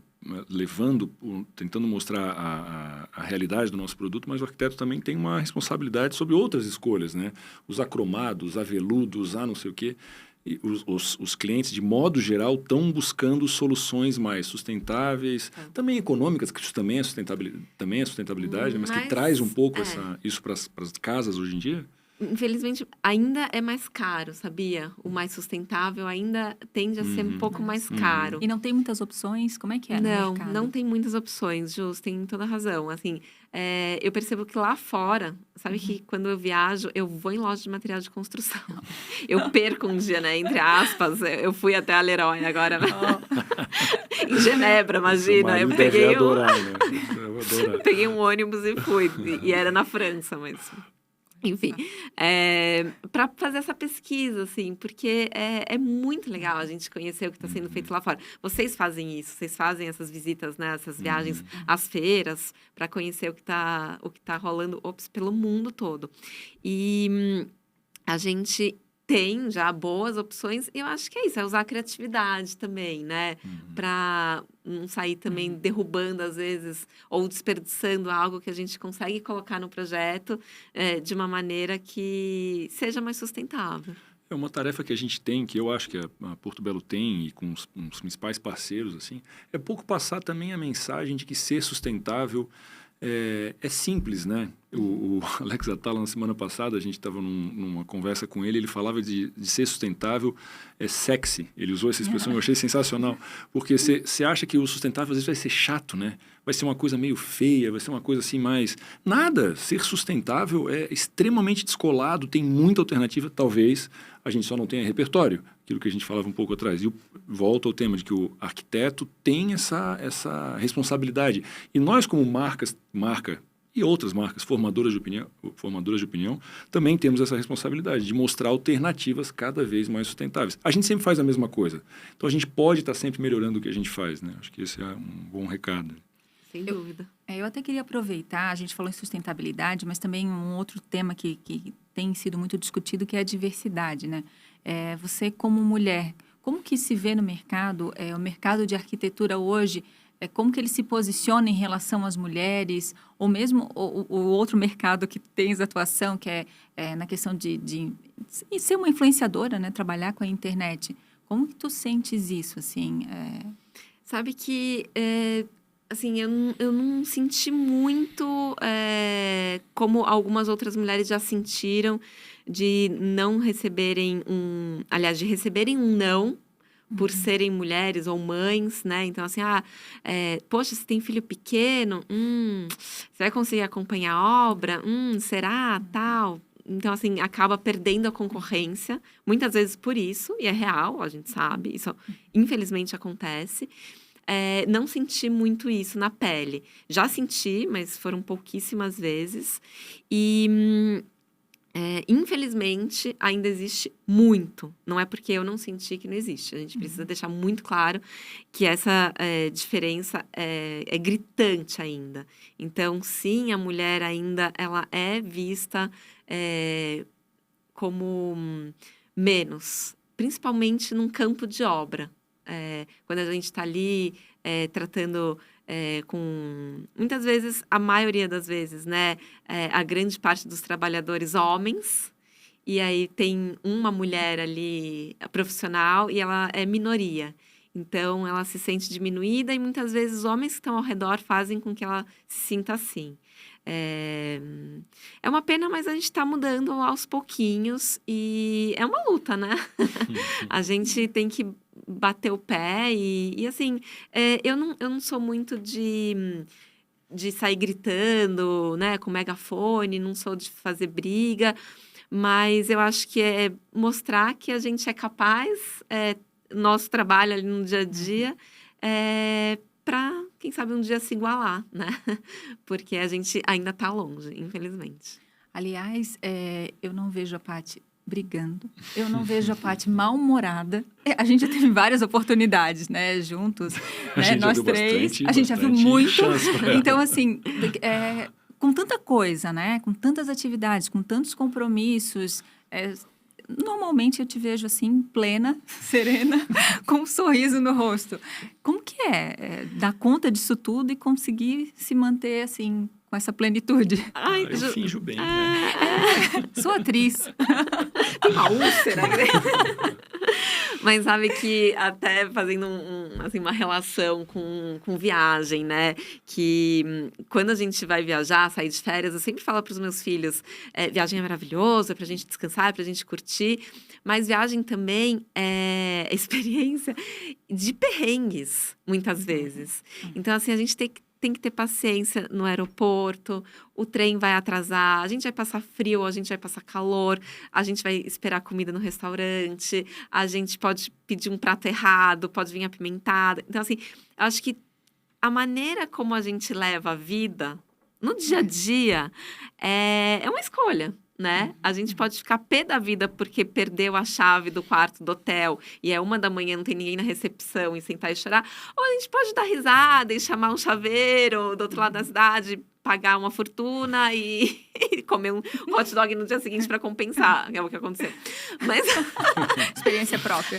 tentando mostrar a realidade do nosso produto, mas o arquiteto também tem uma responsabilidade sobre outras escolhas, né? Usar cromado, usar veludo, usar não sei o quê. E os clientes, de modo geral, estão buscando soluções mais sustentáveis, também econômicas, que isso também é sustentabilidade, mas que traz um pouco isso para as casas hoje em dia. Infelizmente, ainda é mais caro, sabia? O mais sustentável ainda tende a ser um pouco mais caro. E não tem muitas opções? Como é que é no mercado? Não tem muitas opções, Jus, tem toda a razão. Assim, eu percebo que lá fora, sabe que quando eu viajo, eu vou em loja de material de construção. Eu perco um dia, né? Entre aspas, eu fui até a Leroy agora. Em Genebra, imagina. Eu peguei peguei um ônibus e fui. E era na França, mas... Enfim, para fazer essa pesquisa, assim, porque é muito legal a gente conhecer o que está sendo feito lá fora. Vocês fazem isso, vocês fazem essas visitas, né, essas viagens às feiras, para conhecer o que tá rolando pelo mundo todo. E a gente tem já boas opções, e eu acho que é isso, é usar a criatividade também, né? Para não sair também derrubando, às vezes, ou desperdiçando algo que a gente consegue colocar no projeto de uma maneira que seja mais sustentável. É uma tarefa que a gente tem, que eu acho que a Porto Belo tem, e com os principais parceiros, assim, é pouco passar também a mensagem de que ser sustentável é simples, né? O Alex Atala, na semana passada, a gente estava numa conversa com ele falava de ser sustentável é sexy. Ele usou essa expressão, eu achei sensacional. Porque você acha que o sustentável às vezes vai ser chato, né? Vai ser uma coisa meio feia, vai ser uma coisa assim mais... Nada! Ser sustentável é extremamente descolado, tem muita alternativa, talvez a gente só não tenha repertório, aquilo que a gente falava um pouco atrás. E volta ao tema de que o arquiteto tem essa responsabilidade. E nós, como marca e outras marcas formadoras de opinião, também temos essa responsabilidade de mostrar alternativas cada vez mais sustentáveis. A gente sempre faz a mesma coisa. Então, a gente pode estar sempre melhorando o que a gente faz, né? Acho que esse é um bom recado. Sem dúvida. Eu até queria aproveitar, a gente falou em sustentabilidade, mas também um outro tema que tem sido muito discutido, que é a diversidade, né? Você, como mulher, como que se vê no mercado, o mercado de arquitetura hoje, como que ele se posiciona em relação às mulheres, ou mesmo o outro mercado que tens atuação, que é na questão de ser uma influenciadora, né? Trabalhar com a internet. Como que tu sentes isso, assim? Sabe que... assim, eu não senti muito como algumas outras mulheres já sentiram de não receberem de receberem um não por serem mulheres ou mães, né? Então, assim, poxa, você tem filho pequeno? Você vai conseguir acompanhar a obra? Será? Tal... Então, assim, acaba perdendo a concorrência, muitas vezes por isso, e é real, a gente sabe, isso infelizmente acontece. Não senti muito isso na pele. Já senti, mas foram pouquíssimas vezes. E, infelizmente, ainda existe muito. Não é porque eu não senti que não existe. A gente precisa deixar muito claro que essa diferença é gritante ainda. Então, sim, a mulher ainda ela é vista como menos, principalmente num campo de obra. Quando a gente está ali tratando com... Muitas vezes, a maioria das vezes, né? A grande parte dos trabalhadores homens, e aí tem uma mulher ali profissional e ela é minoria. Então, ela se sente diminuída e muitas vezes os homens que estão ao redor fazem com que ela se sinta assim. É uma pena, mas a gente está mudando aos pouquinhos e é uma luta, né? A gente tem que bater o pé e assim, eu não sou muito de sair gritando, né, com megafone, não sou de fazer briga, mas eu acho que é mostrar que a gente é capaz, nosso trabalho ali no dia a dia, para, quem sabe, um dia se igualar, né? Porque a gente ainda está longe, infelizmente. Aliás, eu não vejo a Paty brigando, eu não vejo a Paty mal-humorada. A gente já teve várias oportunidades, né, juntos, né, nós três. A gente já viu muito. Então, assim, com tanta coisa, né, com tantas atividades, com tantos compromissos, normalmente eu te vejo assim, plena, serena, com um sorriso no rosto. Como que dar conta disso tudo e conseguir se manter assim, com essa plenitude? Eu finjo bem, né? Sou atriz. Tem uma úlcera, né? Mas sabe que até fazendo assim, uma relação com viagem, né? Que quando a gente vai viajar, sair de férias, eu sempre falo para os meus filhos, viagem é maravilhoso, é pra gente descansar, é pra gente curtir, mas viagem também é experiência de perrengues, muitas vezes. Então, assim, a gente tem que ter paciência no aeroporto, o trem vai atrasar, a gente vai passar frio, a gente vai passar calor, a gente vai esperar comida no restaurante, a gente pode pedir um prato errado, pode vir apimentado. Então, assim, eu acho que a maneira como a gente leva a vida no dia a dia é uma escolha, né? A gente pode ficar pé da vida porque perdeu a chave do quarto do hotel e é 1h, não tem ninguém na recepção e sentar e chorar. Ou a gente pode dar risada e chamar um chaveiro do outro lado da cidade pagar uma fortuna e comer um hot dog no dia seguinte para compensar, é o que aconteceu. Mas Experiência própria.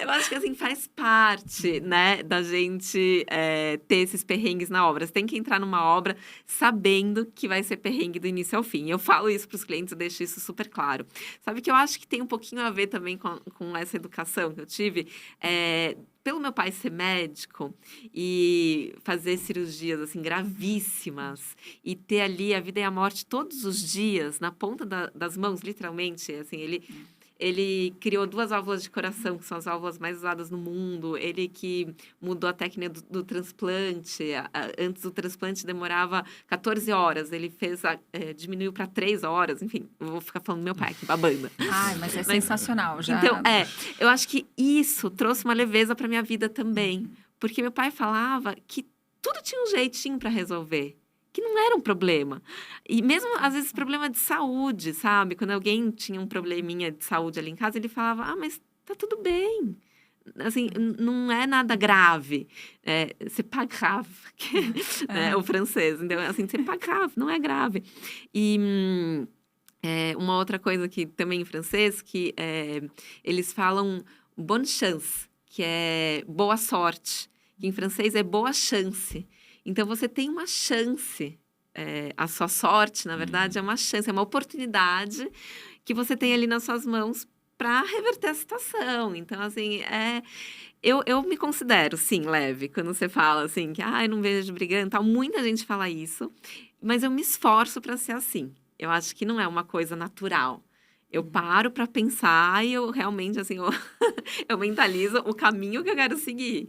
eu acho que assim faz parte, né, da gente ter esses perrengues na obra. Você tem que entrar numa obra sabendo que vai ser perrengue do início ao fim. Eu falo isso para os clientes, eu deixo isso super claro. Sabe que eu acho que tem um pouquinho a ver também com essa educação que eu tive. Pelo meu pai ser médico e fazer cirurgias assim gravíssimas e ter ali a vida e a morte todos os dias na ponta das mãos, literalmente, assim, ele criou 2 válvulas de coração, que são as válvulas mais usadas no mundo. Ele que mudou a técnica do transplante. Antes, o transplante demorava 14 horas. Ele diminuiu para 3 horas. Enfim, eu vou ficar falando do meu pai aqui, babando. Ai, mas é sensacional. Já... Então, eu acho que isso trouxe uma leveza para minha vida também. Porque meu pai falava que tudo tinha um jeitinho para resolver. Que não era um problema. E mesmo, às vezes, problema de saúde, sabe? Quando alguém tinha um probleminha de saúde ali em casa, ele falava, mas tá tudo bem. Assim, não é nada grave. C'est pas grave, o francês. Então, assim, c'est pas grave, não é grave. E uma outra coisa que também em francês, que eles falam bonne chance, que é boa sorte. Que em francês é boa chance. Então, você tem uma chance. A sua sorte, na verdade, é uma chance, é uma oportunidade que você tem ali nas suas mãos para reverter a situação. Então, assim, eu me considero, sim, leve. Quando você fala, assim, que eu não vejo brigando, tal. Muita gente fala isso, mas eu me esforço para ser assim. Eu acho que não é uma coisa natural. Eu paro para pensar e eu realmente, assim, eu mentalizo o caminho que eu quero seguir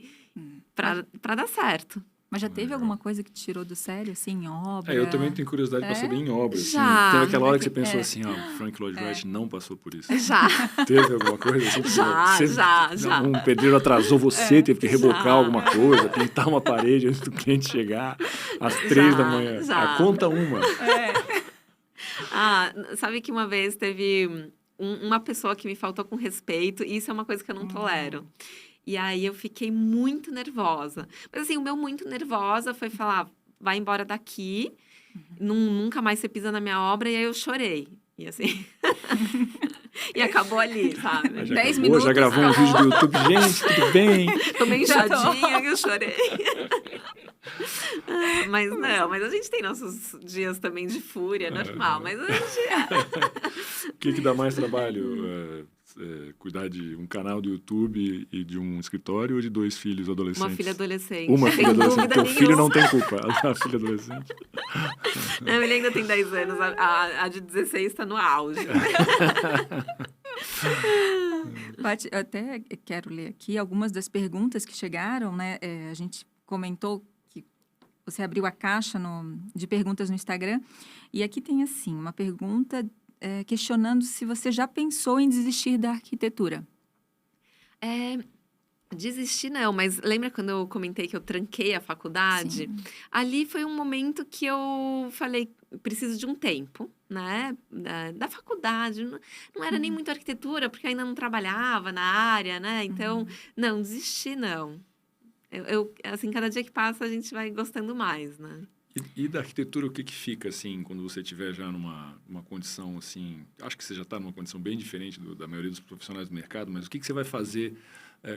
para dar certo. Mas já teve alguma coisa que te tirou do sério, assim, em obra? Eu também tenho curiosidade para saber em obra. Assim. Já. Teve aquela hora que você pensou assim, Frank Lloyd Wright não passou por isso. Já. Teve alguma coisa assim? Já. Um pedreiro atrasou você, teve que rebocar alguma coisa, pintar uma parede antes do cliente chegar às 3 da manhã. Já. Conta uma. Sabe que uma vez teve uma pessoa que me faltou com respeito, e isso é uma coisa que eu não tolero. E aí eu fiquei muito nervosa. Mas assim, o meu muito nervosa foi falar, vai embora daqui, nunca mais você pisa na minha obra, e aí eu chorei. E assim... e acabou ali, sabe? 10 minutos. Já gravou um vídeo do YouTube. Gente, tudo bem? Tô meio inchadinha que eu chorei. Mas a gente tem nossos dias também de fúria, normal. Mas a gente... O que dá mais trabalho? Cuidar de um canal do YouTube e de um escritório ou de 2 filhos adolescentes? Uma filha adolescente. Uma filha adolescente. Teu nenhuma. filho não tem culpa. A filha adolescente. Não, ele ainda tem 10 anos. A de 16 está no auge. Paty, eu até quero ler aqui algumas das perguntas que chegaram, né? A gente comentou que você abriu a caixa de perguntas no Instagram. E aqui tem, assim, uma pergunta... questionando se você já pensou em desistir da arquitetura. Desistir não, mas lembra quando eu comentei que eu tranquei a faculdade? Sim. Ali foi um momento que eu falei, preciso de um tempo, né? Da faculdade. Não era nem muito arquitetura, porque eu ainda não trabalhava na área, né? Então, não, desistir não. Assim, cada dia que passa a gente vai gostando mais, né? E da arquitetura, o que fica, assim, quando você estiver já numa condição, assim... Acho que você já está numa condição bem diferente da maioria dos profissionais do mercado, mas o que você vai fazer,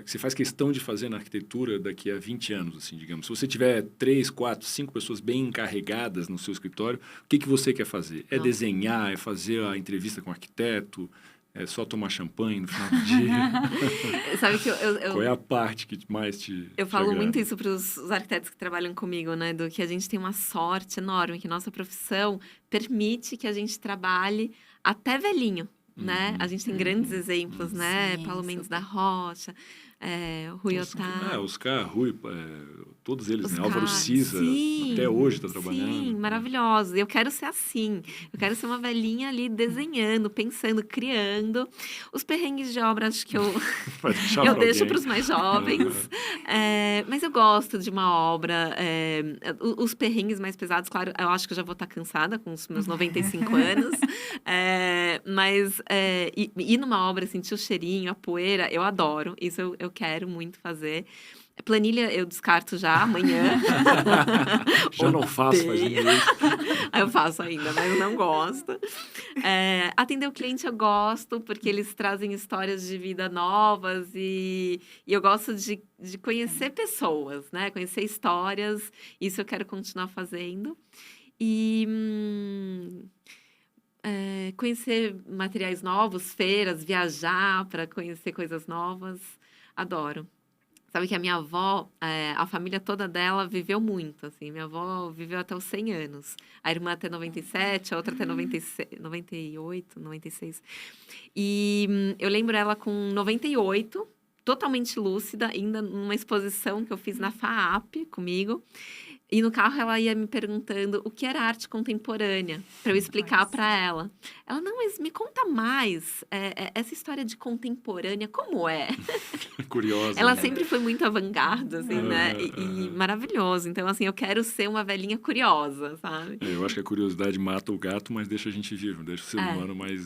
que você faz questão de fazer na arquitetura daqui a 20 anos, assim, digamos? Se você tiver 3, 4, 5 pessoas bem encarregadas no seu escritório, o que você quer fazer? É desenhar? É fazer a entrevista com o arquiteto? É só tomar champanhe no final do dia? Sabe que Qual é a parte que mais Eu falo muito isso para os arquitetos que trabalham comigo, né? Do que a gente tem uma sorte enorme, que nossa profissão permite que a gente trabalhe até velhinho, né? A gente tem grandes exemplos, né? Sim, Paulo Mendes da Rocha, Rui Otávio. Oscar, Rui, todos eles, Oscar, né? Álvaro Siza, até hoje está trabalhando. Sim, maravilhosos. Eu quero ser assim. Eu quero ser uma velhinha ali desenhando, pensando, criando. Os perrengues de obra, acho que eu deixo para os mais jovens. Mas eu gosto de uma obra. Os perrengues mais pesados, claro, eu acho que eu já vou estar cansada com os meus 95 anos. Mas ir numa obra, sentir o cheirinho, a poeira, eu adoro. Isso eu quero muito fazer. Planilha eu descarto já amanhã. Já não faço, faz um mês. Eu faço ainda, mas eu não gosto. Atender o cliente eu gosto, porque eles trazem histórias de vida novas e eu gosto de conhecer pessoas, né? Conhecer histórias, isso eu quero continuar fazendo. E conhecer materiais novos, feiras, viajar para conhecer coisas novas, adoro. Sabe que a minha avó, a família toda dela viveu muito, assim. Minha avó viveu até os 100 anos. A irmã até 97, a outra até 96, 98, 96. E eu lembro ela com 98, totalmente lúcida, ainda numa exposição que eu fiz na FAAP comigo. E no carro ela ia me perguntando o que era arte contemporânea, para eu explicar para ela. Ela, não, mas me conta mais, essa história de contemporânea, como é? Curiosa. Ela né? sempre foi muito avant-garde, assim, né? E maravilhoso. Então, assim, eu quero ser uma velhinha curiosa, sabe? Eu acho que a curiosidade mata o gato, mas deixa a gente vivo, deixa o ser humano mais...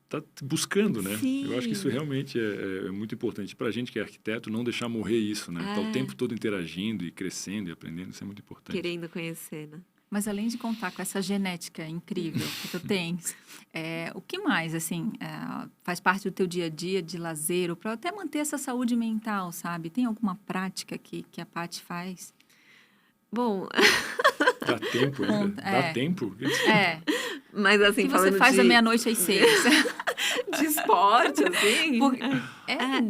Tá buscando, né? Sim. Eu acho que isso realmente é muito importante para a gente que é arquiteto, não deixar morrer isso, né? Tá o tempo todo interagindo e crescendo e aprendendo, isso é muito importante. Querendo conhecer, né? Mas além de contar com essa genética incrível que tu tens, o que mais, assim, faz parte do teu dia a dia de lazer, ou para até manter essa saúde mental, sabe? Tem alguma prática que a Paty faz? Bom... Dá tempo ainda? Dá tempo? Mas assim, o que você faz à meia-noite às 6? De esporte, assim?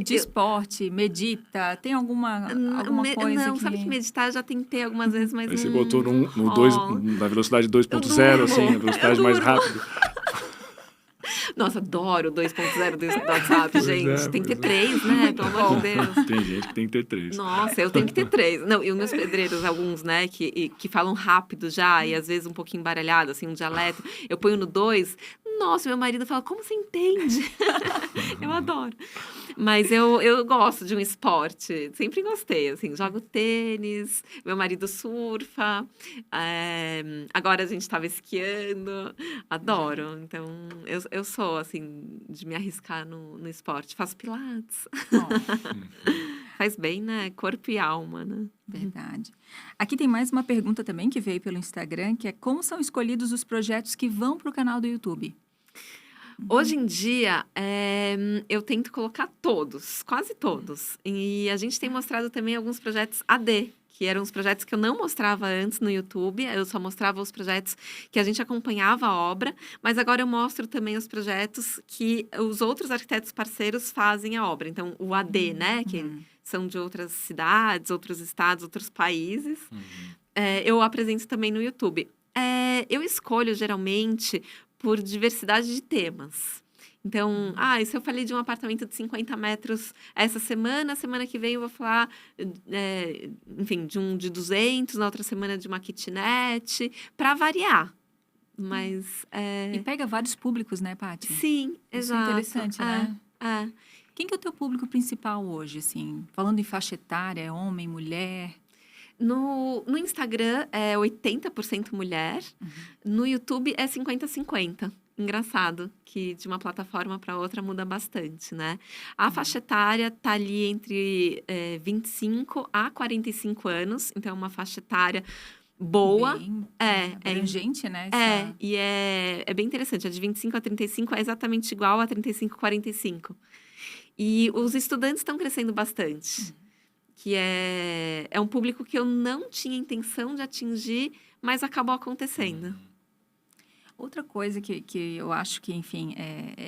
De esporte, medita, tem alguma coisa não, que... sabe que meditar eu já tentei algumas vezes, mas Aí você botou na velocidade 2.0, assim, a velocidade mais rápida. Nossa, adoro o 2.0 do WhatsApp, gente. Tem que ter 3, né? Pelo amor de Deus. Tem gente que tem que ter 3. Nossa, eu tenho que ter 3. Não, e os meus pedreiros, alguns, né, que falam rápido já, e às vezes um pouquinho embaralhado, assim, um dialeto. Eu ponho no 2. Nossa, meu marido fala, como você entende? Eu adoro. Mas eu gosto de um esporte. Sempre gostei, assim. Jogo tênis, meu marido surfa. Agora a gente estava esquiando. Adoro. Então, eu sou, assim, de me arriscar no esporte. Faço pilates. Faz bem, né? Corpo e alma, né? Verdade. Aqui tem mais uma pergunta também que veio pelo Instagram, que é como são escolhidos os projetos que vão para o canal do YouTube? Hoje em dia, eu tento colocar todos, quase todos. E a gente tem mostrado também alguns projetos AD, que eram os projetos que eu não mostrava antes no YouTube. Eu só mostrava os projetos que a gente acompanhava a obra. Mas agora eu mostro também os projetos que os outros arquitetos parceiros fazem a obra. Então, o AD, né? Que são de outras cidades, outros estados, outros países. Eu apresento também no YouTube. Eu escolho, geralmente, por diversidade de temas. Então, se eu falei de um apartamento de 50 metros essa semana, semana que vem eu vou falar, enfim, de um de 200, na outra semana de uma kitnet, para variar. Mas... E pega vários públicos, né, Paty? Sim, exato. Isso é interessante, né? Quem que é o teu público principal hoje, assim? Falando em faixa etária, é homem, mulher? No Instagram é 80% mulher, no YouTube é 50-50. Engraçado que de uma plataforma para outra muda bastante, né? A faixa etária tá ali entre 25 a 45 anos, então é uma faixa etária boa. Bem abrangente, né? E é bem interessante. A de 25 a 35 é exatamente igual a 35 a 45. E os estudantes estão crescendo bastante. Que é um público que eu não tinha intenção de atingir, mas acabou acontecendo. Outra coisa que eu acho que, enfim,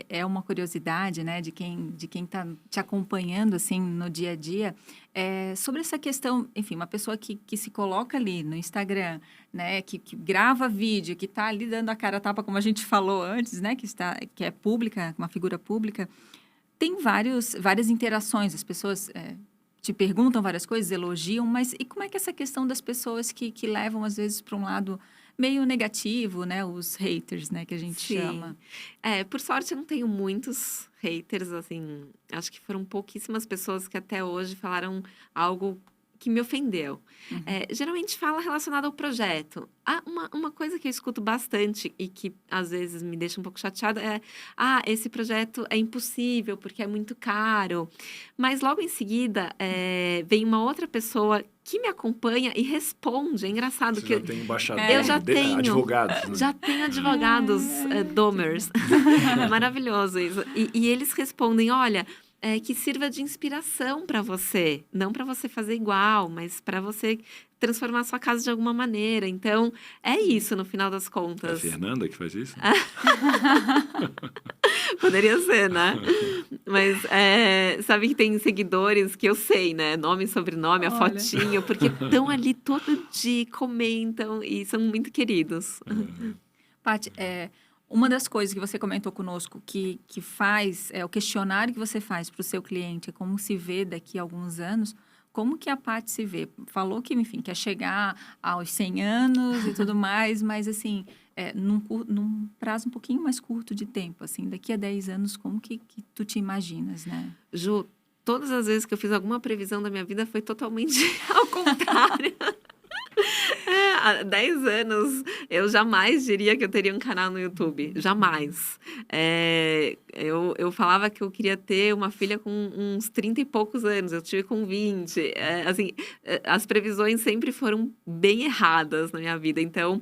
é uma curiosidade, né, de quem está te acompanhando, assim, no dia a dia, sobre essa questão, enfim, uma pessoa que se coloca ali no Instagram, né, que grava vídeo, que está ali dando a cara a tapa, como a gente falou antes, né, que é pública, uma figura pública, tem várias interações, as pessoas... te perguntam várias coisas, elogiam, mas e como é que é essa questão das pessoas que levam, às vezes, para um lado meio negativo, né? Os haters, né? Que a gente chama. Por sorte, eu não tenho muitos haters, assim. Acho que foram pouquíssimas pessoas que até hoje falaram algo que me ofendeu. Geralmente fala relacionado ao projeto. Uma coisa que eu escuto bastante e que às vezes me deixa um pouco chateada é: esse projeto é impossível porque é muito caro. Mas logo em seguida vem uma outra pessoa que me acompanha e responde. É engraçado Você que já tem embaixador, eu já tenho advogados. Né? já tenho advogados domers. Maravilhoso isso. E eles respondem: olha, que sirva de inspiração para você. Não para você fazer igual, mas para você transformar a sua casa de alguma maneira. Então, é isso, no final das É a contas. Fernanda que faz isso? Poderia ser, né? Mas sabe que tem seguidores que eu sei, né? Nome, sobrenome, a Olha. fotinho, porque estão ali todo dia, comentam e são muito queridos. Paty, uma das coisas que você comentou conosco que faz, o questionário que você faz para o seu cliente, é como se vê daqui a alguns anos. Como que a Paty se vê? Falou que, enfim, quer chegar aos 100 anos e tudo mais, mas, assim, num prazo um pouquinho mais curto de tempo, assim, daqui a 10 anos, como que tu te imaginas, né? Ju, todas as vezes que eu fiz alguma previsão da minha vida foi totalmente ao contrário. Há 10 anos, eu jamais diria que eu teria um canal no YouTube. Jamais. Eu falava que eu queria ter uma filha com uns 30 e poucos anos. Eu tive com 20. Assim, as previsões sempre foram bem erradas na minha vida. Então,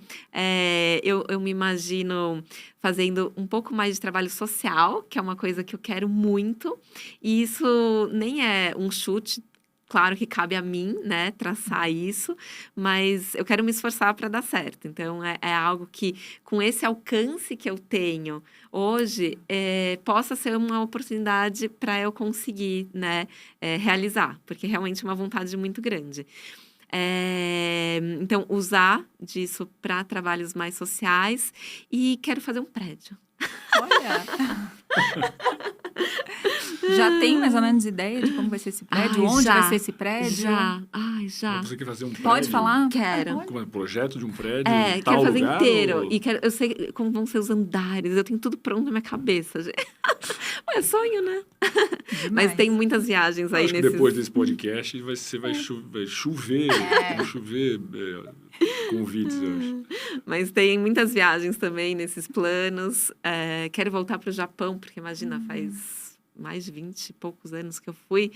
eu me imagino fazendo um pouco mais de trabalho social, que é uma coisa que eu quero muito. E isso nem é um chute. Claro que cabe a mim, né, traçar isso, mas eu quero me esforçar para dar certo. Então, é algo que, com esse alcance que eu tenho hoje, possa ser uma oportunidade para eu conseguir, né, realizar, porque realmente é uma vontade muito grande. Então, usar disso para trabalhos mais sociais e quero fazer um prédio. Olha! Já tem mais ou menos ideia de como vai ser esse prédio? Onde vai ser esse prédio? Já. Mas você quer fazer um prédio? Pode falar? Quero. Como é? Projeto de um prédio? Quero tal fazer lugar, inteiro. ou... E eu sei como vão ser os andares. Eu tenho tudo pronto na minha cabeça. É sonho, né? Demais. Mas tem muitas viagens aí Acho que nesses... depois desse podcast vai chover convites, eu acho. Mas tem muitas viagens também nesses planos. Quero voltar para o Japão, porque imagina, faz mais de 20 e poucos anos que eu fui.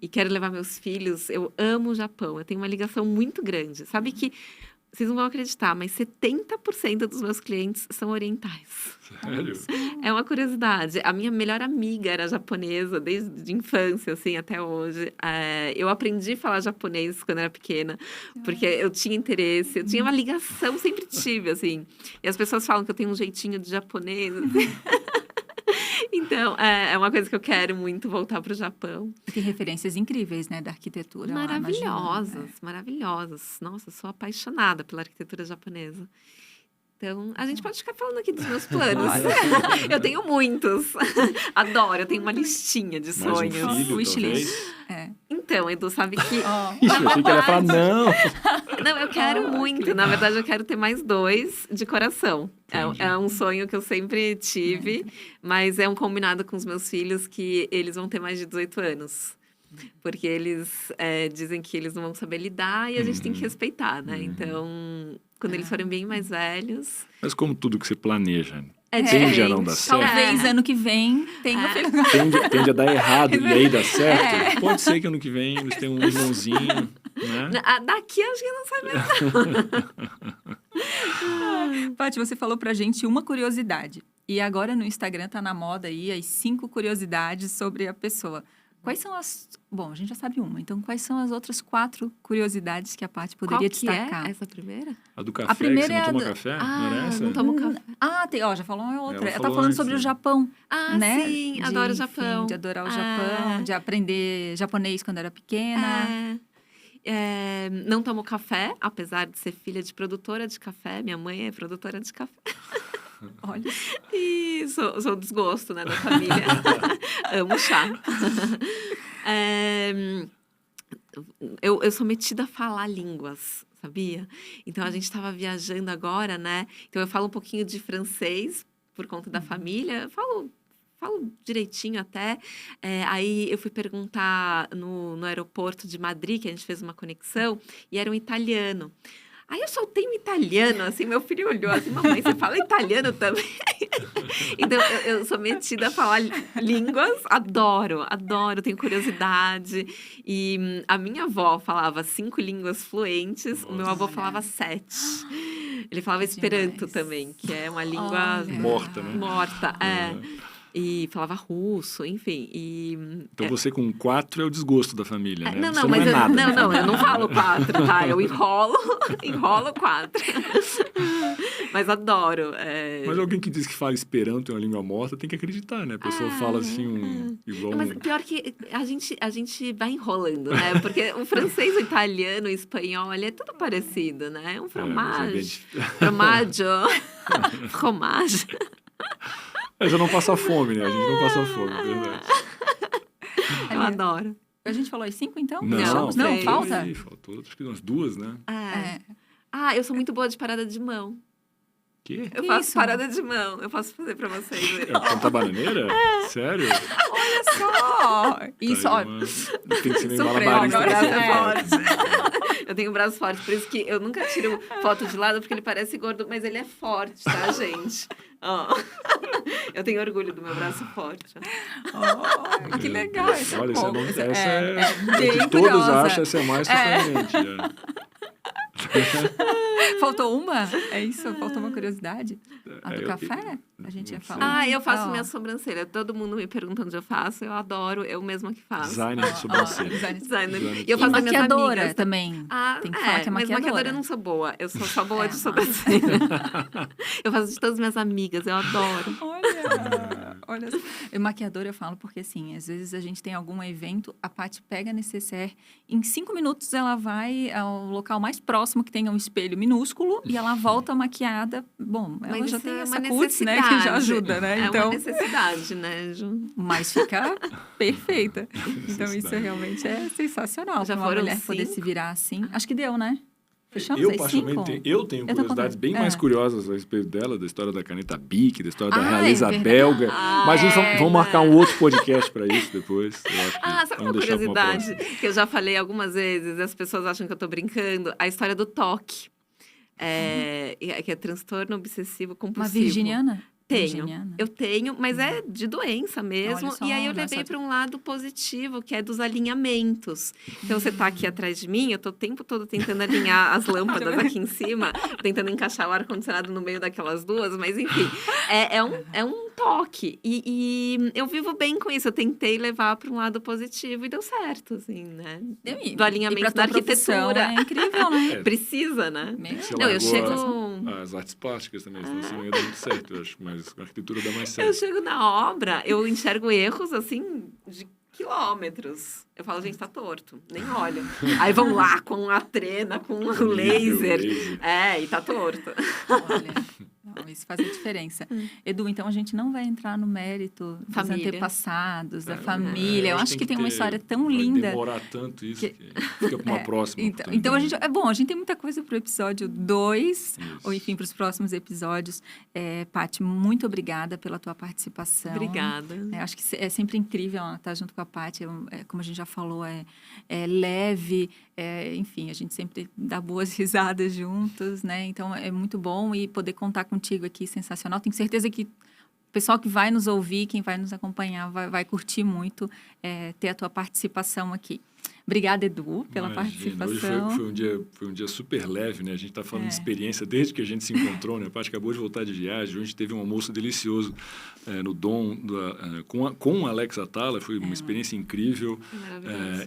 E quero levar meus filhos. Eu amo o Japão. Eu tenho uma ligação muito grande. Sabe que, vocês não vão acreditar, mas 70% dos meus clientes são orientais. Sério? É uma curiosidade. A minha melhor amiga era japonesa, desde a infância, assim, até hoje. Eu aprendi a falar japonês quando era pequena, porque eu tinha interesse, eu tinha uma ligação, sempre tive, assim. E as pessoas falam que eu tenho um jeitinho de japonês, assim. Então, é uma coisa que eu quero muito, voltar para o Japão. Tem referências incríveis, né, da arquitetura. Maravilhosas, lá, maravilhosas. Nossa, sou apaixonada pela arquitetura japonesa. Então, a gente pode ficar falando aqui dos meus planos. Eu tenho muitos. Adoro, eu tenho uma listinha de sonhos. Mais um filho, Wishlist. talvez? Então, Edu, sabe que... Ixi, eu achei que ela ia falar não. Não, eu quero muito. Na verdade, eu quero ter mais 2 de coração. É um sonho que eu sempre tive, mas é um combinado com os meus filhos que eles vão ter mais de 18 anos. Porque eles dizem que eles não vão saber lidar e a gente tem que respeitar, né? Então, quando eles forem bem mais velhos... Mas como tudo que você planeja, diferente. tende a não dar certo. Talvez ano que vem tenha filho. Tende a dar errado e aí dá certo. Pode ser que ano que vem eles tenham um irmãozinho, né? Daqui acho que não sai mesmo. Paty, você falou pra gente uma curiosidade. E agora no Instagram tá na moda aí as 5 curiosidades sobre a pessoa. Quais são as... Bom, a gente já sabe uma. Então, quais são as outras 4 curiosidades que a Paty poderia destacar? É essa primeira? A do café, A primeira que você é não a toma do- café? Não era essa? não tomo café. Já falou uma outra. Ela Ela tá falou falando antes, sobre o né? Japão, né? Sim, adoro o Enfim, Japão. de adorar o Japão, de aprender japonês quando era pequena. Não tomo café, apesar de ser filha de produtora de café. Minha mãe é produtora de café. Olha, E sou desgosto, né, da família. Amo chá. Eu sou metida a falar línguas, sabia? Então, a gente estava viajando agora, né? Então, eu falo um pouquinho de francês, por conta da família. Eu falo falo direitinho até. Aí eu fui perguntar no aeroporto de Madrid, que a gente fez uma conexão, e era um italiano. Aí eu soltei um italiano, assim, meu filho olhou assim, mamãe, você fala italiano também? Então, eu sou metida a falar línguas, adoro, tenho curiosidade. E a minha avó falava 5 línguas fluentes, o meu avô falava 7. Ele falava Esperanto também, que é uma língua morta, né? Morta, E falava russo, enfim. Então você com 4 é o desgosto da família, né? Não, você mas não é nada. eu não falo 4, tá? Eu enrolo 4. Mas adoro. Mas alguém que diz que fala Esperanto é uma língua morta tem que acreditar, né? A pessoa fala assim igual... Mas pior que a gente vai enrolando, né? Porque o francês, o italiano, o espanhol, é tudo parecido, né? É um fromage. Fromage. Mas eu não passo fome, né? A gente não passa fome, é verdade. Eu adoro. A gente falou as 5, então? Não, falta? Faltou acho que umas 2, né? Eu sou muito boa de parada de mão. Quê? Eu faço parada de mão. Eu posso fazer pra vocês. Cantar bananeira? Sério? Olha só! Isso, ó. Tem que ser meio Sofreu, malabarista. agora é forte. Eu tenho um braço forte, por isso que eu nunca tiro foto de lado, porque ele parece gordo, mas ele é forte, tá, gente? Eu tenho orgulho do meu braço forte. Que legal essa. Olha, essa é bem bem todos curiosa. acham, essa é mais surpreendente. Faltou uma? É isso? Faltou uma curiosidade? A do café? A gente ia falar. Eu faço minha sobrancelha. Todo mundo me pergunta onde eu faço. Eu adoro, eu mesma que faço. Designer de sobrancelha. Designer. E eu faço E das minhas maquiadora amigas também. Tem que falar que é mas maquiadora. maquiadora eu não sou boa. Eu sou só boa de sobrancelha. Eu faço de todas as minhas amigas. Eu adoro. Olha. Maquiadora eu falo porque, assim, às vezes a gente tem algum evento, a Paty pega a necessaire, em 5 minutos ela vai ao local mais próximo que tenha um espelho minúsculo e ela volta maquiada. Bom, ela Mas já isso tem é essa uma cutis, né, que necessidade. já ajuda, né? É Então, uma necessidade, né, Ju? mas fica perfeita. Então, isso realmente é sensacional. Já pra uma foram mulher poder 5? se virar assim. Acho que deu, né? Fechamos Eu, aí 5? particularmente, eu tenho tô curiosidades contando. bem mais curiosas a respeito dela, da história da caneta Bic, da história da Ah, realeza é verdade. belga. Mas a gente vamos marcar um outro podcast para isso depois. Eu acho que Sabe vamos uma deixar pra uma curiosidade próxima. que eu já falei algumas vezes, as pessoas acham que eu tô brincando? A história do toque. Que é transtorno obsessivo compulsivo. Uma virginiana? Tenho. Virginiana. Eu tenho, mas é de doença mesmo. Olha só, E aí eu não é levei só de- para um lado positivo, que é dos alinhamentos. Então você tá aqui atrás de mim, eu tô o tempo todo tentando alinhar as lâmpadas aqui em cima, tentando encaixar o ar-condicionado no meio daquelas duas, mas enfim, é um toque. E eu vivo bem com isso. Eu tentei levar para um lado positivo e deu certo, assim, né? Do alinhamento e pra da tua profissão arquitetura. É incrível, né? Precisa, né? Você Não, eu largou chego. as artes plásticas também, senão você não ia dar muito certo, eu acho. Mas a arquitetura dá mais Eu certo. chego na obra, eu enxergo erros, assim, de quilômetros. Eu falo, gente, tá torto, nem olha. Aí vão lá com a trena, com o laser. E tá torto. Olha, não, isso faz a diferença. Edu, então a gente não vai entrar no mérito dos Família. antepassados, da família. Eu acho que tem uma história tão vai linda. demorar tanto isso que fica para uma próxima. Então a gente. A gente tem muita coisa para o episódio 2, ou enfim, para os próximos episódios. Paty, muito obrigada pela tua participação. Obrigada. Acho que é sempre incrível estar junto com a Paty. Como a gente já falou, é leve. Enfim, a gente sempre dá boas risadas juntos, né? Então é muito bom e poder contar contigo aqui, sensacional. Tenho certeza que o pessoal que vai nos ouvir, quem vai nos acompanhar, vai curtir muito ter a tua participação aqui. Obrigada, Edu, pela participação. Hoje foi um dia super leve, né? A gente está falando de experiência desde que a gente se encontrou, né? A Paty acabou de voltar de viagem. Hoje teve um almoço delicioso no Dom com o Alex Atala. Foi uma experiência incrível.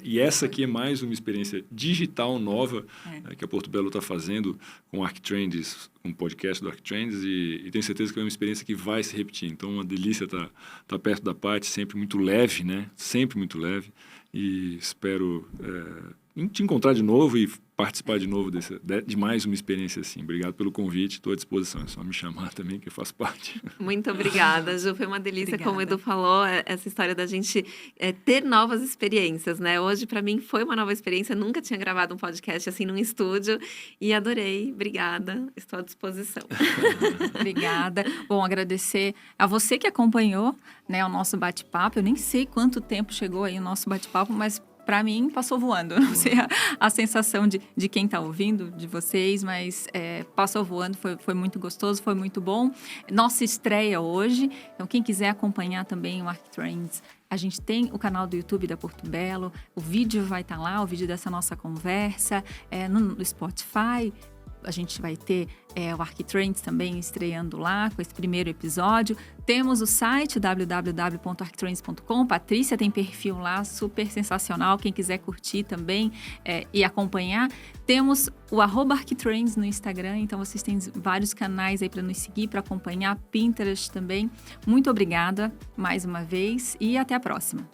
E essa aqui é mais uma experiência digital nova que a Porto Belo está fazendo com o ArcTrends, um podcast do ArcTrends. E tenho certeza que é uma experiência que vai se repetir. Então, uma delícia estar perto da Paty, sempre muito leve, né? Sempre muito leve. E espero em te encontrar de novo e participar de novo de mais uma experiência assim. Obrigado pelo convite, estou à disposição. É só me chamar também, que eu faço parte. Muito obrigada, Ju. Foi uma delícia, Obrigada. como o Edu falou, essa história da gente ter novas experiências, né? Hoje, para mim, foi uma nova experiência. Nunca tinha gravado um podcast assim num estúdio e adorei. Obrigada, estou à disposição. Obrigada. Bom, agradecer a você que acompanhou, né, o nosso bate-papo. Eu nem sei quanto tempo chegou aí o nosso bate-papo, mas para mim passou voando. Não sei a sensação de quem está ouvindo, de vocês, mas passou voando, foi muito gostoso, foi muito bom. Nossa estreia hoje, então quem quiser acompanhar também o ArcTrends, a gente tem o canal do YouTube da Porto Belo, o vídeo vai estar lá, o vídeo dessa nossa conversa, no Spotify. A gente vai ter o ArcTrends também estreando lá com esse primeiro episódio. Temos o site www.arctrends.com. Patrícia tem perfil lá, super sensacional. Quem quiser curtir também e acompanhar. Temos o @ArcTrends no Instagram, então vocês têm vários canais aí para nos seguir, para acompanhar. Pinterest também. Muito obrigada mais uma vez e até a próxima.